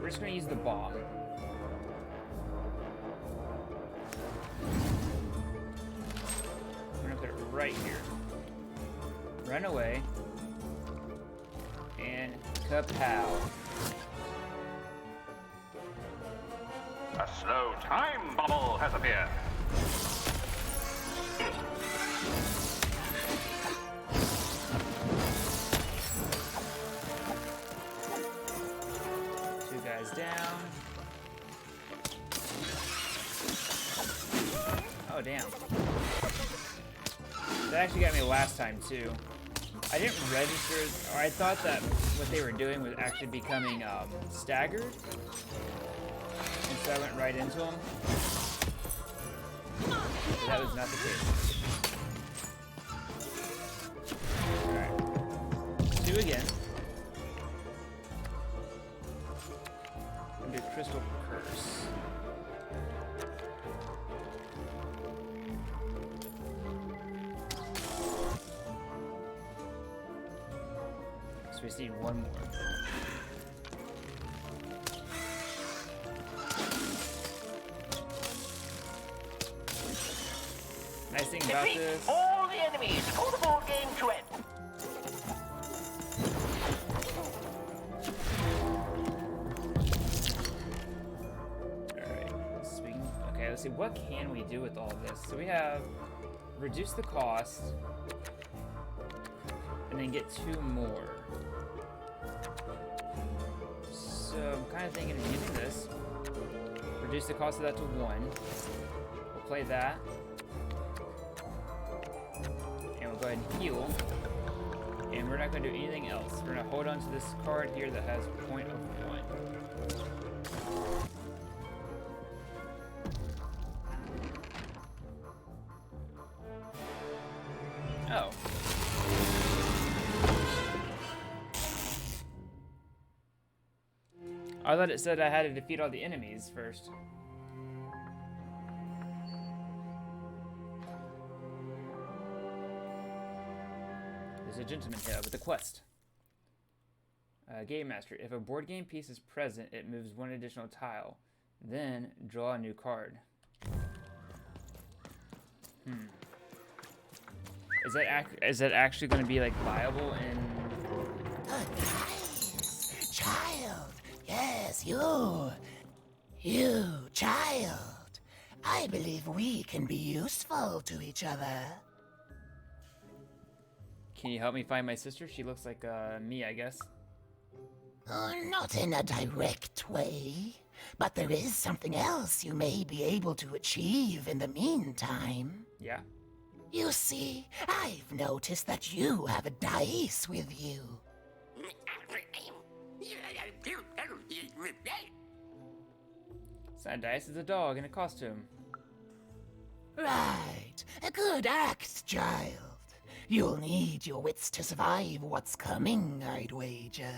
A: We're just going to use the bomb. I'm going to put it right here. Run away, and kapow.
E: A slow time bubble has appeared.
A: Two guys down. Oh, damn. That actually got me last time, too. I didn't register, or I thought that what they were doing was actually becoming staggered. And so I went right into them. But that was not the case. Alright. 2 again. And do Crystal Curse. So we just need 1 more. Nice thing about
E: Defeat
A: this.
E: all the enemies for the board game to end.
A: Alright. Okay, let's see. What can we do with all of this? So we have reduce the cost and then get 2 more. So I'm kind of thinking of using this. Reduce the cost of that to 1. We'll play that. And we'll go ahead and heal. And we're not going to do anything else. We're going to hold on to this card here that has point of 1. Oh. I thought it said I had to defeat all the enemies first. There's a gentleman here with a quest. Game Master. If a board game piece is present, it moves 1 additional tile. Then draw a new card. Is that actually going to be like viable in?
L: Oh, nice. Child. Yes, you, child. I believe we can be useful to each other.
A: Can you help me find my sister? She looks like me, I guess.
L: Not in a direct way, but there is something else you may be able to achieve in the meantime.
A: Yeah?
L: You see, I've noticed that you have a dice with you.
A: Side Dice is a dog in a costume.
L: Right. A good act, child. You'll need your wits to survive what's coming, I'd wager.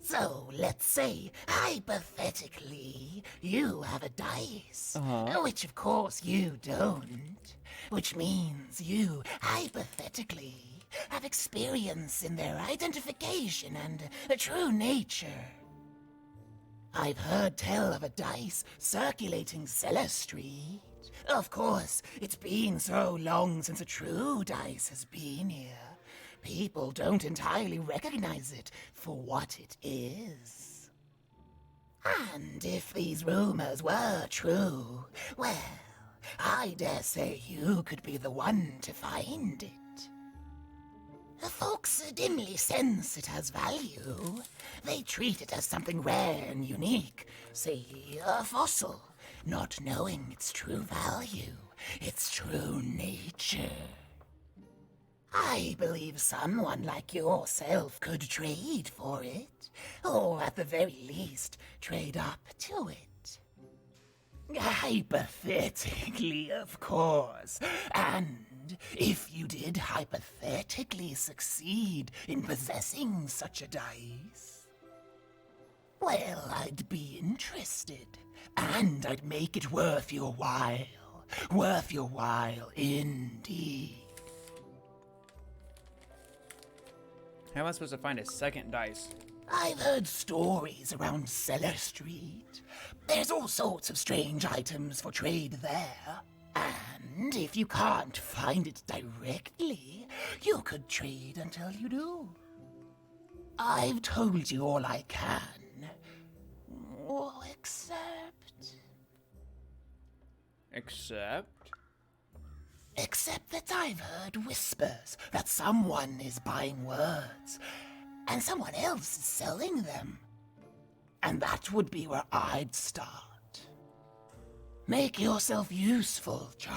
L: So, let's say, hypothetically, you have a dice, which of course you don't, which means you, hypothetically, have experience in their identification and true nature. I've heard tell of a dice circulating Cellar Street. Of course, it's been so long since a true dice has been here. People don't entirely recognize it for what it is. And if these rumors were true, well, I dare say you could be the one to find it. Folks dimly sense it has value. They treat it as something rare and unique, say a fossil, not knowing its true value, its true nature. I believe someone like yourself could trade for it, or at the very least, trade up to it. Hypothetically, of course, and if you did hypothetically succeed in possessing such a dice, well, I'd be interested, and I'd make it worth your while indeed.
A: How am I supposed to find a second dice?
L: I've heard stories around Cellar Street. There's all sorts of strange items for trade there. And if you can't find it directly, you could trade until you do. I've told you all I can. Oh, except... Except that I've heard whispers that someone is buying words, and someone else is selling them. And that would be where I'd start. Make yourself useful, child.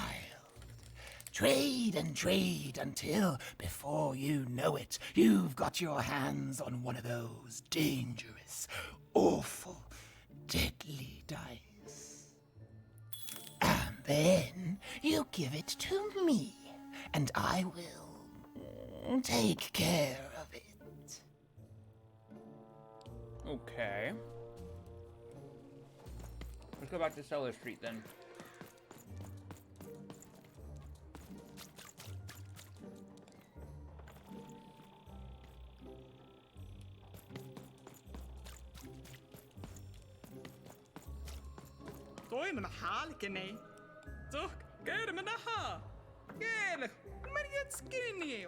L: Trade and trade until, before you know it, you've got your hands on one of those dangerous, awful, deadly dice. And then you give it to me, and I will take care of it.
A: Okay. Let's go back to Cellar Street then.
F: Tôi mà há cái này. Tôi cái mà nó há. Cái mà nó skinny.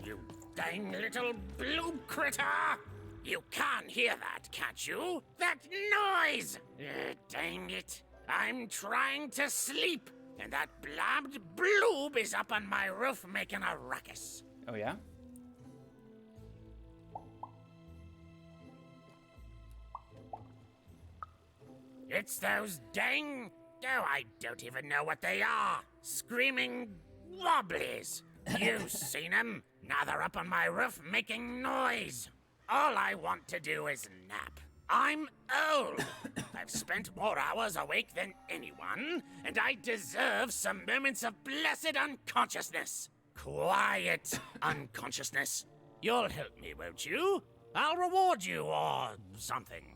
K: You dang little blue critter! You can't hear that, can't you? That noise! Dang it. I'm trying to sleep, and that blabbed bloob is up on my roof making a ruckus.
A: Oh, yeah?
K: It's those dang... Oh, I don't even know what they are. Screaming wobblies. You've seen them. Now they're up on my roof making noise. All I want to do is nap. I'm old. I've spent more hours awake than anyone, and I deserve some moments of blessed unconsciousness. Quiet unconsciousness. You'll help me, won't you? I'll reward you or something.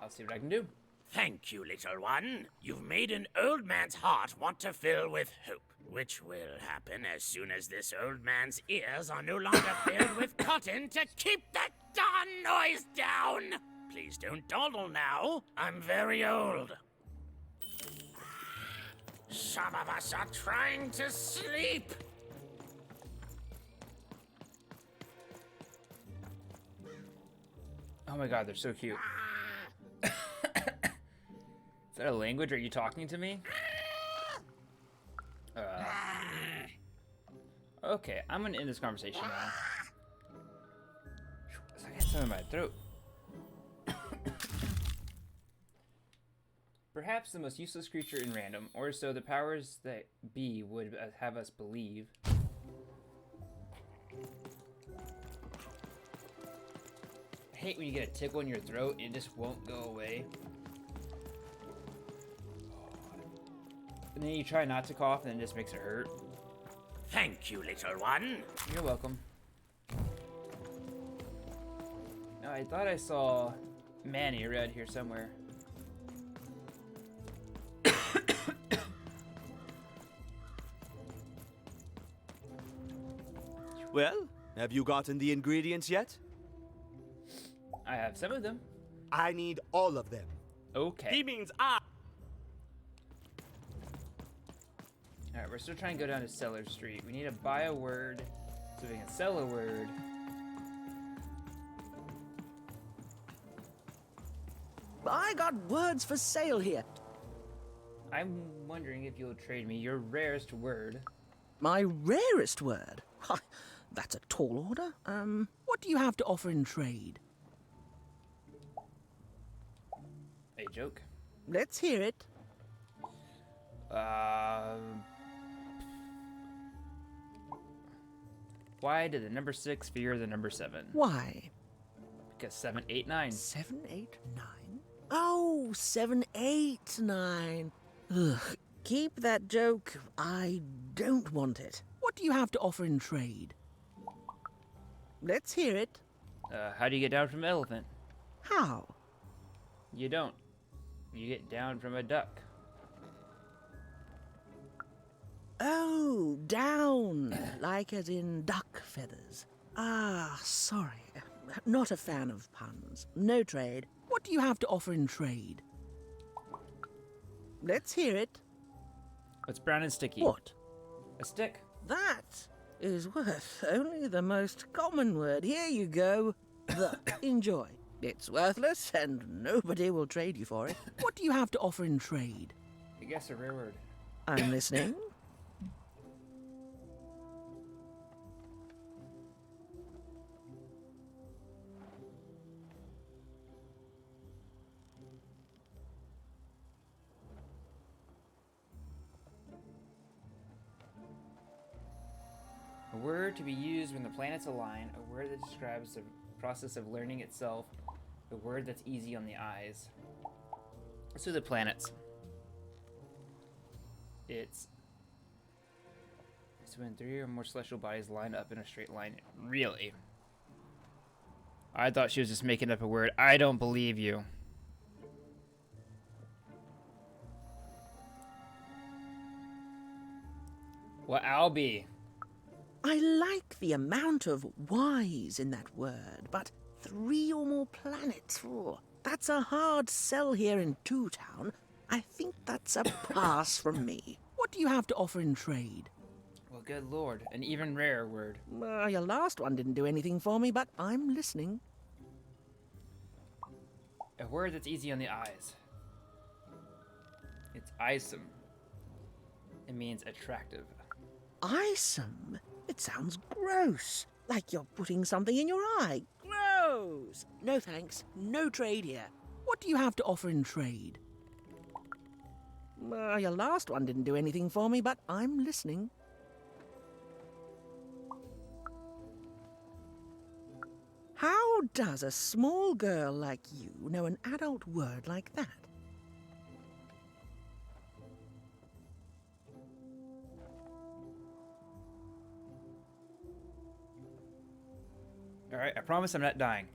A: I'll see what I can do.
K: Thank you, little one. You've made an old man's heart want to fill with hope, which will happen as soon as this old man's ears are no longer filled with cotton to keep that darn noise down. Please don't dawdle now. I'm very old. Some of us are trying to sleep.
A: Oh my god, they're so cute. Is that a language? Are you talking to me? Okay, I'm gonna end this conversation now. I got something in my throat. Perhaps the most useless creature in random, or so the powers that be would have us believe. I hate when you get a tickle in your throat and it just won't go away. And then you try not to cough and it just makes it hurt.
K: Thank you, little one.
A: You're welcome. No, I thought I saw Manny around here somewhere.
V: Well, have you gotten the ingredients yet?
A: I have some of them.
V: I need all of them.
A: Okay.
V: He means I.
A: Alright, we're still trying to go down to Cellar Street. We need to buy a word so we can sell a word.
J: I got words for sale here.
A: I'm wondering if you'll trade me your rarest word.
J: My rarest word? Why, that's a tall order. What do you have to offer in trade?
A: A joke.
J: Let's hear it.
A: Why did the number 6 fear the number 7?
J: Why?
A: Because 7, 8, 9.
J: 7, 8, 9? Oh, 7, 8, 9. Ugh, keep that joke. I don't want it. What do you have to offer in trade? Let's hear it.
A: How do you get down from an elephant?
J: How?
A: You don't. You get down from a duck.
J: Oh, down, like as in duck feathers. Ah, sorry. Not a fan of puns. No trade. What do you have to offer in trade? Let's hear it.
A: What's brown and sticky?
J: What?
A: A stick.
J: That is worth only the most common word. Here you go. The. Enjoy. It's worthless and nobody will trade you for it. What do you have to offer in trade?
A: I guess a rare word.
J: I'm listening.
A: A word to be used when the planets align, a word that describes the process of learning itself, a word that's easy on the eyes. So the planets. It's when 3 or more celestial bodies line up in a straight line. Really? I thought she was just making up a word. I don't believe you. Well, Albie.
J: I like the amount of Y's in that word, but 3 or more planets, oh, that's a hard sell here in Two Town. I think that's a pass from me. What do you have to offer in trade?
A: Well, good lord, an even rarer word.
J: Your last one didn't do anything for me, but I'm listening.
A: A word that's easy on the eyes. It's eyesome. It means attractive.
J: Eyesome? It sounds gross. Like you're putting something in your eye. Gross! No thanks. No trade here. What do you have to offer in trade? Your last one didn't do anything for me, but I'm listening. How does a small girl like you know an adult word like that?
A: Alright, I promise I'm not dying.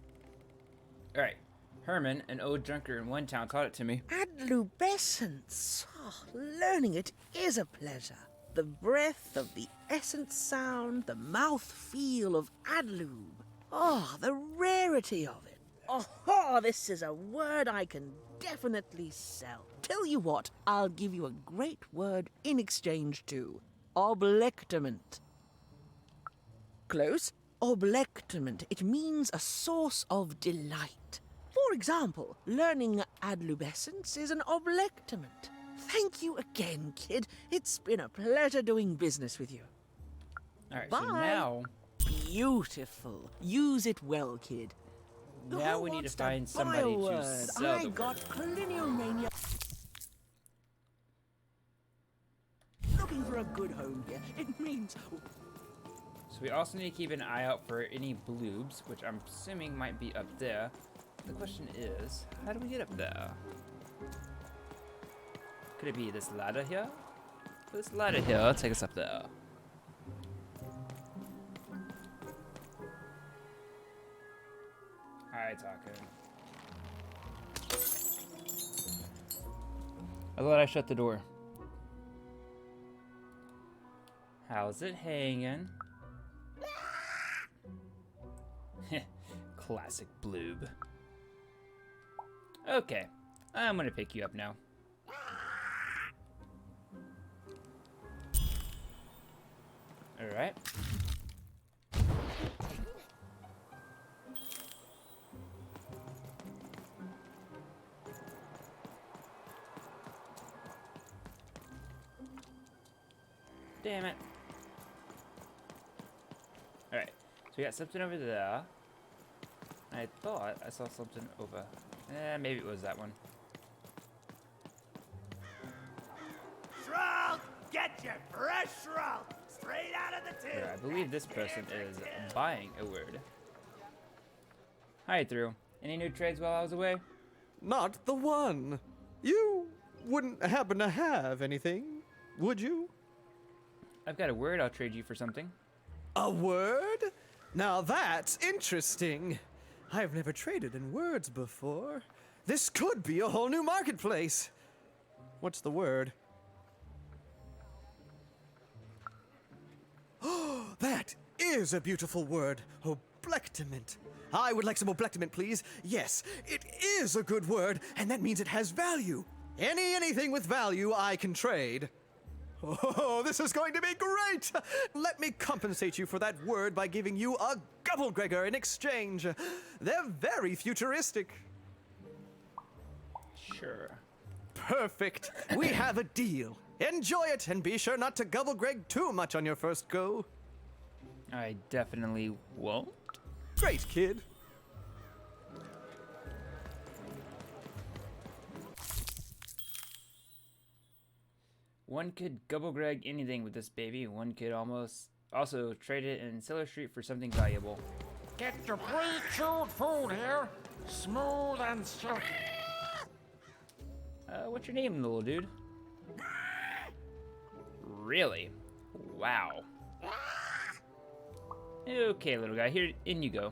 A: Alright, Herman, an old drunkard in one town, taught it to me.
J: Adlubescence. Oh, learning it is a pleasure. The breath of the essence sound, the mouth feel of adlub. Oh, the rarity of it. Oh, this is a word I can definitely sell. Tell you what, I'll give you a great word in exchange too. Oblectament. Close. Oblectament. It means a source of delight. For example, learning adlubescence is an oblectament. Thank you again, kid. It's been a pleasure doing business with you.
A: Alright,
J: Bye.
A: so now...
J: Beautiful. Use it well, kid.
A: Now we need to find somebody to sell
J: I
A: the
J: got Cliniomania. Looking for a good home here. It means...
A: So we also need to keep an eye out for any bloobs, which I'm assuming might be up there. The question is, how do we get up there? Could it be this ladder here? This ladder here will take us up there. Alright, talking. I thought I shut the door. How's it hanging? Classic bloob. Okay, I'm gonna pick you up now. Alright. Damn it. Alright, so we got something over there. I thought I saw something over. Maybe it was that one.
K: Shroud! Get your fresh shroud! Straight out of the tube!
A: Yeah, I believe this person is buying a word. Hi, Through. Any new trades while I was away?
S: Not the one. You wouldn't happen to have anything, would you?
A: I've got a word I'll trade you for something.
S: A word? Now that's interesting. I've never traded in words before. This could be a whole new marketplace. What's the word? Oh, that is a beautiful word. Oblectament. I would like some oblectament, please. Yes, it is a good word, and that means it has value. Anything with value I can trade. Oh, this is going to be great! Let me compensate you for that word by giving you a Gubblegregor in exchange. They're very futuristic.
A: Sure.
S: Perfect. We have a deal. Enjoy it, and be sure not to Gubblegreg too much on your first go.
A: I definitely won't.
S: Great, kid.
A: One could Gubblegreg anything with this baby. One could also trade it in Cellar Street for something valuable.
K: Get your pre-chewed food here, smooth and silky.
A: What's your name, little dude? Really? Wow. Okay, little guy, here, in you go.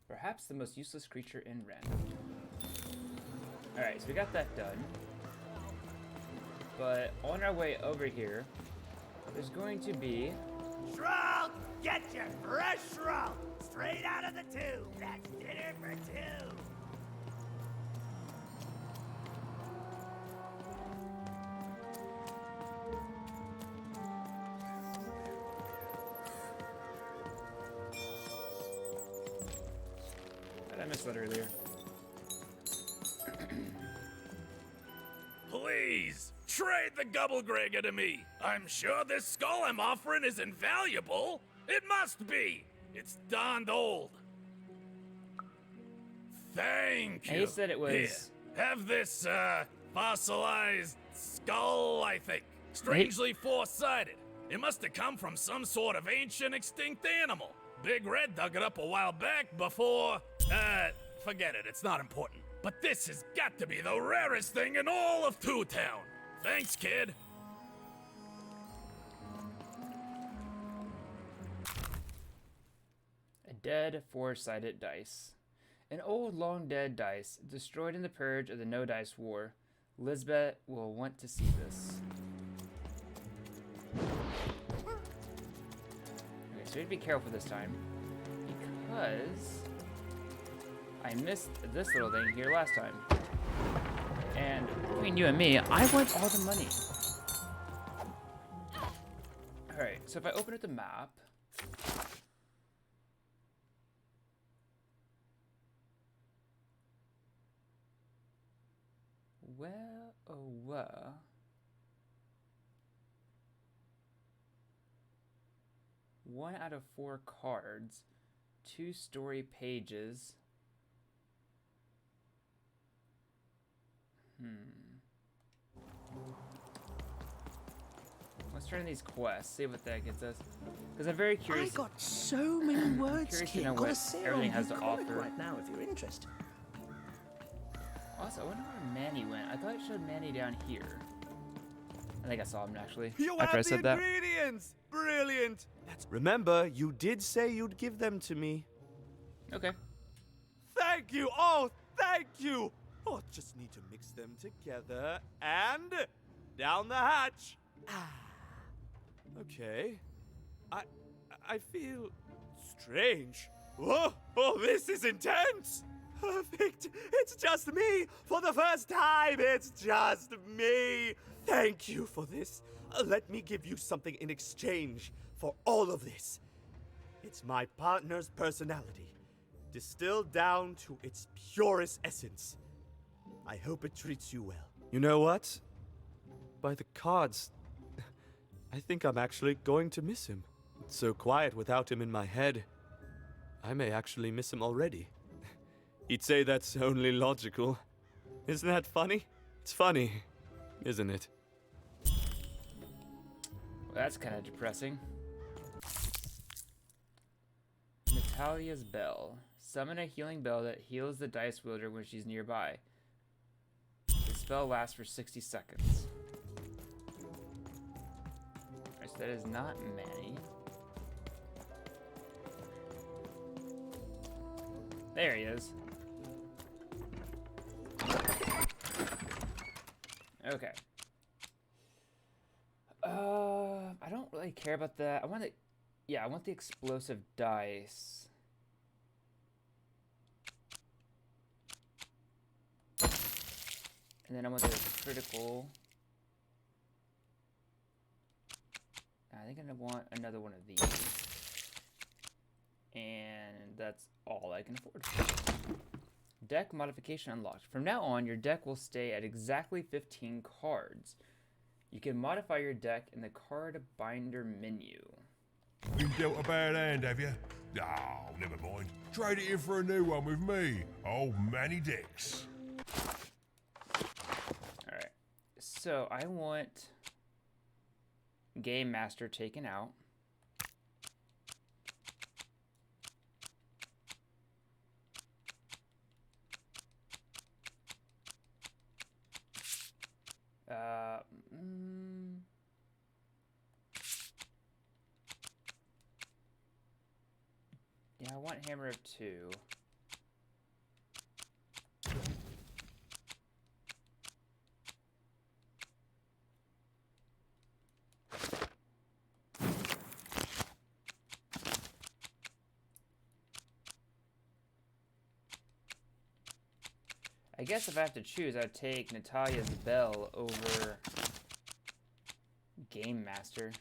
A: Perhaps the most useless creature in random. Alright, so we got that done. But on our way over here, there's going to be...
K: Shroud! Get your fresh shroud! Straight out of the tube! That's dinner for two!
A: I missed that earlier.
T: Please, trade the Gubblegregor to me. I'm sure this skull I'm offering is invaluable. It must be! It's darned old. Thank you.
A: And he said it was...
T: Here, have this, fossilized skull, I think. Strangely four-sided. It must have come from some sort of ancient extinct animal. Big Red dug it up a while back before... forget it, it's not important. But this has got to be the rarest thing in all of Two Town. Thanks, kid.
A: A dead four-sided dice. An old long-dead dice, destroyed in the purge of the No Dice War. Lisbeth will want to see this. Okay, so we have to be careful this time. Because I missed this little thing here last time. And between you and me, I want all the money. Alright, so if I open up the map... Well, oh, well. One out of 4 cards, 2 story pages. Let's try these quests, see what that gets us. Because I'm very curious.
J: I got so many words,
A: curious to
J: kid.
A: know
J: Got a
A: what
J: sale
A: everything
J: on
A: has to
J: comic
A: offer.
J: right now if you're interested.
A: Also, I wonder where Manny went. I thought it showed Manny down here. I think I saw him actually.
V: You
A: after I
V: have the
A: said that.
V: ingredients! Brilliant! Remember, you did say you'd give them to me.
A: Okay.
V: Thank you! Oh, thank you! Oh, just need to mix them together and down the hatch. Okay. I feel strange. Whoa! Oh, this is intense! Perfect! It's just me! For the first time, it's just me! Thank you for this. Let me give you something in exchange for all of this. It's my partner's personality, distilled down to its purest essence. I hope it treats you well. You know what? By the cards, I think I'm actually going to miss him. It's so quiet without him in my head. I may actually miss him already. He'd say that's only logical. Isn't that funny? It's funny, isn't it?
A: Well, that's kind of depressing. Natalia's Bell. Summon a healing bell that heals the dice wielder when she's nearby. The spell lasts for 60 seconds. Alright, so that is not Manny. There he is. Okay. I don't really care about that. I want the, yeah, I want the explosive dice. And then I want the critical. I think I want another one of these. And that's all I can afford. Deck modification unlocked. From now on, your deck will stay at exactly 15 cards. You can modify your deck in the card binder menu.
O: You dealt a bad hand, have you? Oh, never mind. Trade it in for a new one with me, old Manny Dex.
A: Alright. So I want Game Master taken out. Yeah, I want Hammer of 2. I guess if I have to choose, I'd take Natalia's Bell over Game Master.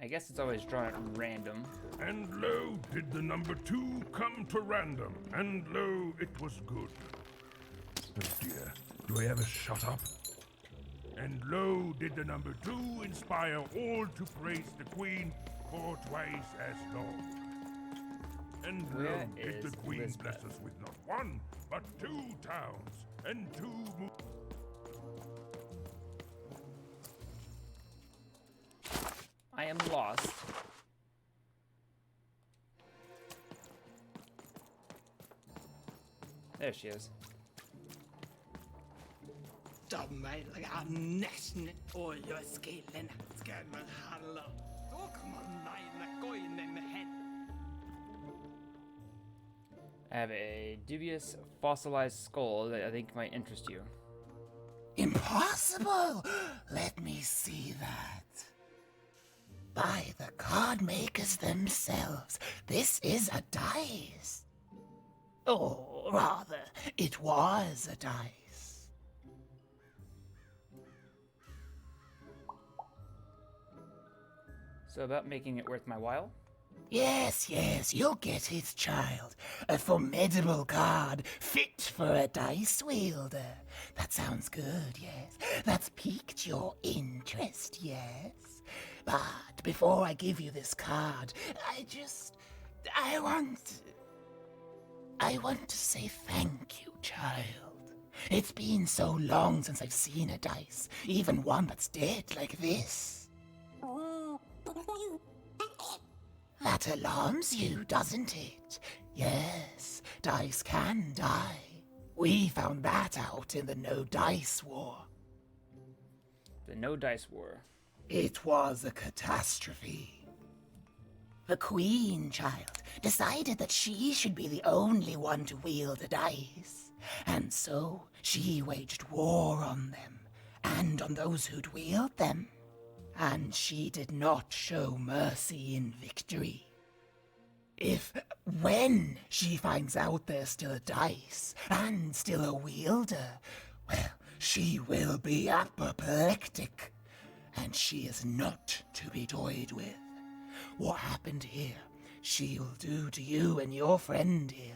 A: I guess it's always drawn at random.
O: And lo, did the number 2 come to random, and lo, it was good. Oh dear, do I ever shut up? And lo, did the number 2 inspire all to praise the Queen for twice as long. And lo,
A: Where
O: did
A: is
O: the Queen
A: Elizabeth?
O: bless us with not 1, but 2 towns, and 2
A: I am lost. There she is.
F: De möjliga nästan oljeskillen ska man handla. Då kan man najna koinen hen.
A: I have a dubious fossilized skull that I think might interest you.
H: Impossible! Let me see that. By the card makers themselves, this is a dice. Or rather, it was a dice.
A: So about making it worth my while?
H: Yes, yes, you'll get it, child. A formidable card, fit for a dice wielder. That sounds good, yes. That's piqued your interest, yes. But before I give you this card, I want to say thank you, child. It's been so long since I've seen a dice, even one that's dead like this. That alarms you, doesn't it? Yes, dice can die. We found that out in the No Dice War.
A: The No Dice War.
H: It was a catastrophe. The Queen, child, decided that she should be the only one to wield a dice. And so she waged war on them, and on those who'd wield them. And she did not show mercy in victory. When she finds out there's still a dice, and still a wielder, well, she will be apoplectic. And she is not to be toyed with. What happened here, she'll do to you and your friend here.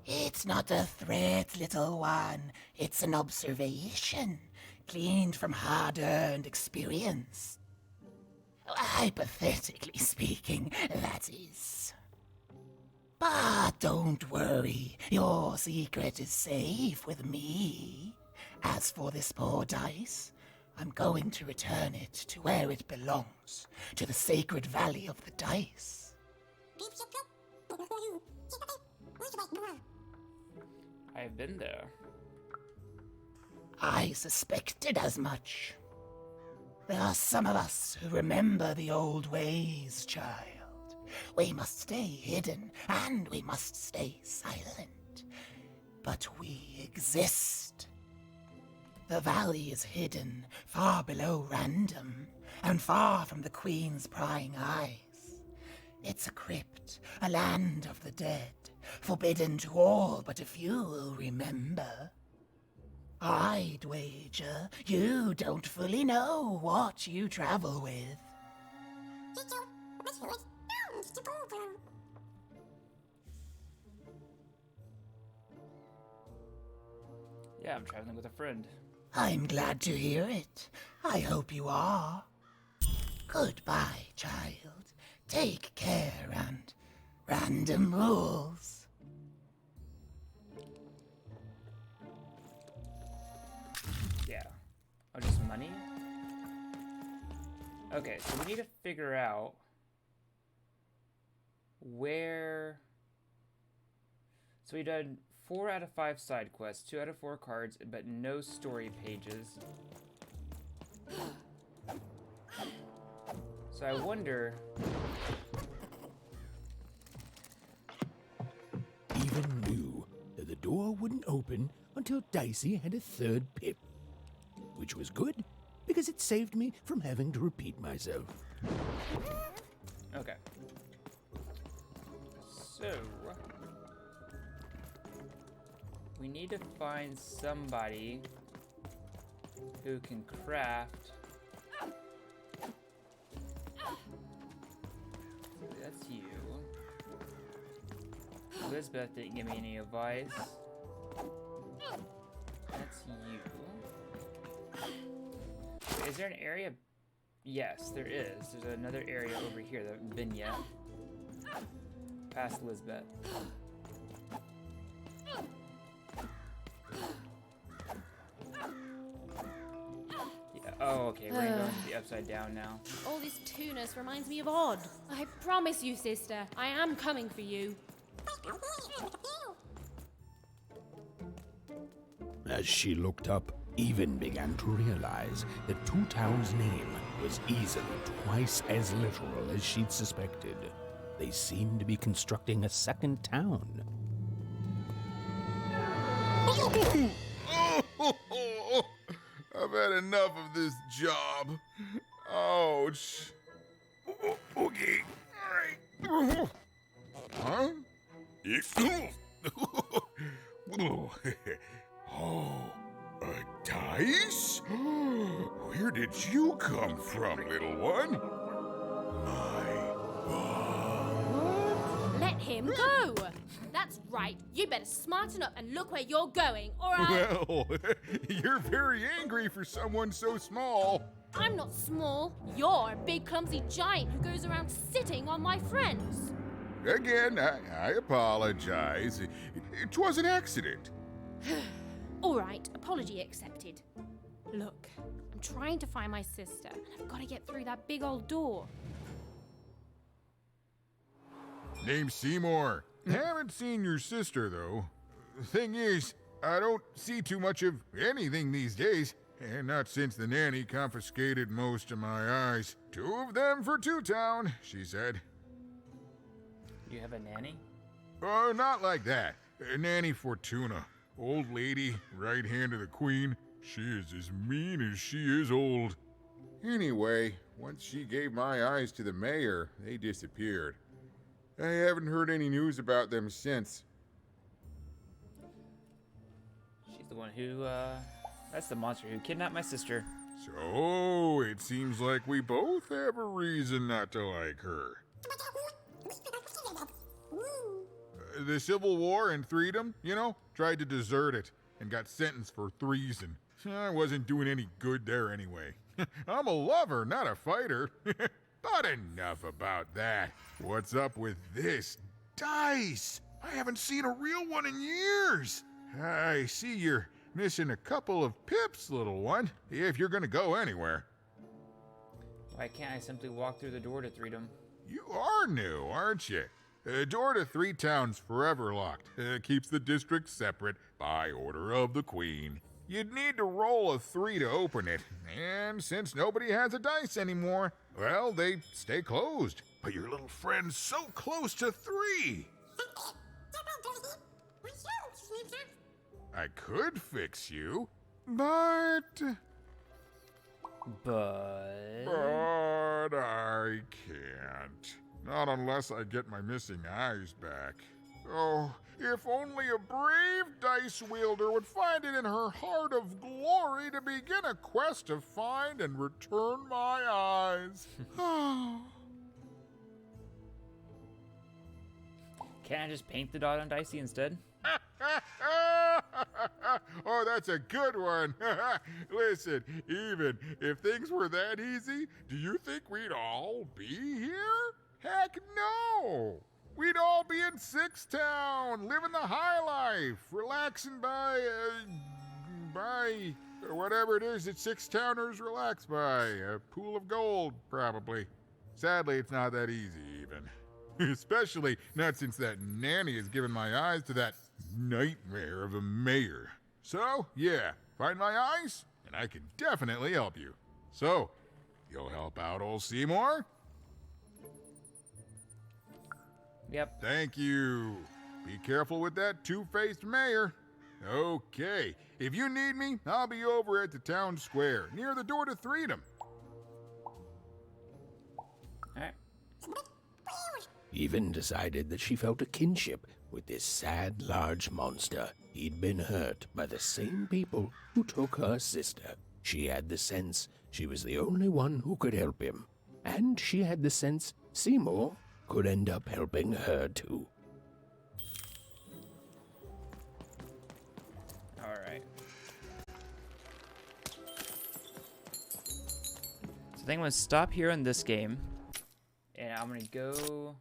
H: It's not a threat, little one. It's an observation, gleaned from hard-earned experience. Hypothetically speaking, that is. But don't worry, your secret is safe with me. As for this poor dice, I'm going to return it to where it belongs, to the sacred valley of the dice.
A: I've been there.
H: I suspected as much. There are some of us who remember the old ways, child. We must stay hidden, and we must stay silent. But we exist. The valley is hidden, far below Random, and far from the Queen's prying eyes. It's a crypt, a land of the dead, forbidden to all but a few will remember. I'd wager you don't fully know what you travel with.
A: Yeah, I'm traveling with a friend.
H: I'm glad to hear it. I hope you are. Goodbye, child. Take care and Random rules.
A: Yeah. Oh, just money? Okay, so we need to figure out where... So we did 4 out of 5 side quests, 2 out of 4 cards, but no story pages. So I wonder...
C: Even knew that the door wouldn't open until Dicey had a 3rd pip. Which was good, because it saved me from having to repeat myself.
A: Okay. So... we need to find somebody who can craft Elizabeth didn't give me any advice. That's you. Wait, is there an area? Yes, there is. There's another area over here that hasn't been yet. Past Elizabeth. Oh, okay, we're gonna go into the upside down now.
R: All this tunus reminds me of Odd. I promise you, sister, I am coming for you.
C: As she looked up, Even began to realize that Two Town's name was easily twice as literal as she'd suspected. They seemed to be constructing a second town.
B: I've had enough of this job. Ouch. Okay. All right. Huh? Oh, a dice? Where did you come from, little one?
R: Let him go! That's right. You better smarten up and look where you're going, or I...
B: Well, you're very angry for someone so small.
R: I'm not small. You're a big, clumsy giant who goes around sitting on my friends.
B: Again, I apologize. It was an accident.
R: All right, apology accepted. Look, I'm trying to find my sister, and I've got to get through that big old door.
B: Name's Seymour. Haven't seen your sister, though. Thing is, I don't see too much of anything these days, and not since the nanny confiscated most of my eyes. 2 of them for Two Town, she said.
A: You have a nanny?
B: Oh, not like that. Nanny Fortuna. Old lady, right hand of the queen. She is as mean as she is old. Anyway, once she gave my eyes to the mayor, they disappeared. I haven't heard any news about them since.
A: She's the one who, that's the monster who kidnapped my sister.
B: So, it seems like we both have a reason not to like her. The Civil War and Freedom, you know, tried to desert it and got sentenced for treason. I wasn't doing any good there anyway. I'm a lover, not a fighter. But enough about that. What's up with this dice? I haven't seen a real one in years. I see you're missing a couple of pips, little one, if you're gonna go anywhere.
A: Why can't I simply walk through the door to Freedom?
B: You are new, aren't you? Door to Three Town's forever locked. Keeps the district separate by order of the Queen. You'd need to roll a 3 to open it, and since nobody has a dice anymore, well, they stay closed. But your little friend's so close to 3. I could fix you, but I can't. Not unless I get my missing eyes back. Oh, if only a brave dice wielder would find it in her heart of glory to begin a quest to find and return my eyes.
A: Can't I just paint the dot on Dicey instead?
B: Oh, that's a good one. Listen, even if things were that easy, do you think we'd all be here? Heck no! We'd all be in Six Town, living the high life, relaxing by whatever it is that Six Towners relax by. A pool of gold, probably. Sadly, it's not that easy, even. Especially not since that nanny has given my eyes to that nightmare of a mayor. So, yeah, find my eyes, and I can definitely help you. So, you'll help out old Seymour?
A: Yep.
B: Thank you. Be careful with that two-faced mayor. Okay, if you need me, I'll be over at the town square, near the door to Freedom.
A: Alright.
C: Even decided that she felt a kinship with this sad, large monster. He'd been hurt by the same people who took her sister. She had the sense she was the only one who could help him. And she had the sense Seymour could end up helping her too.
A: I think I'm gonna stop here on this game, and I'm gonna go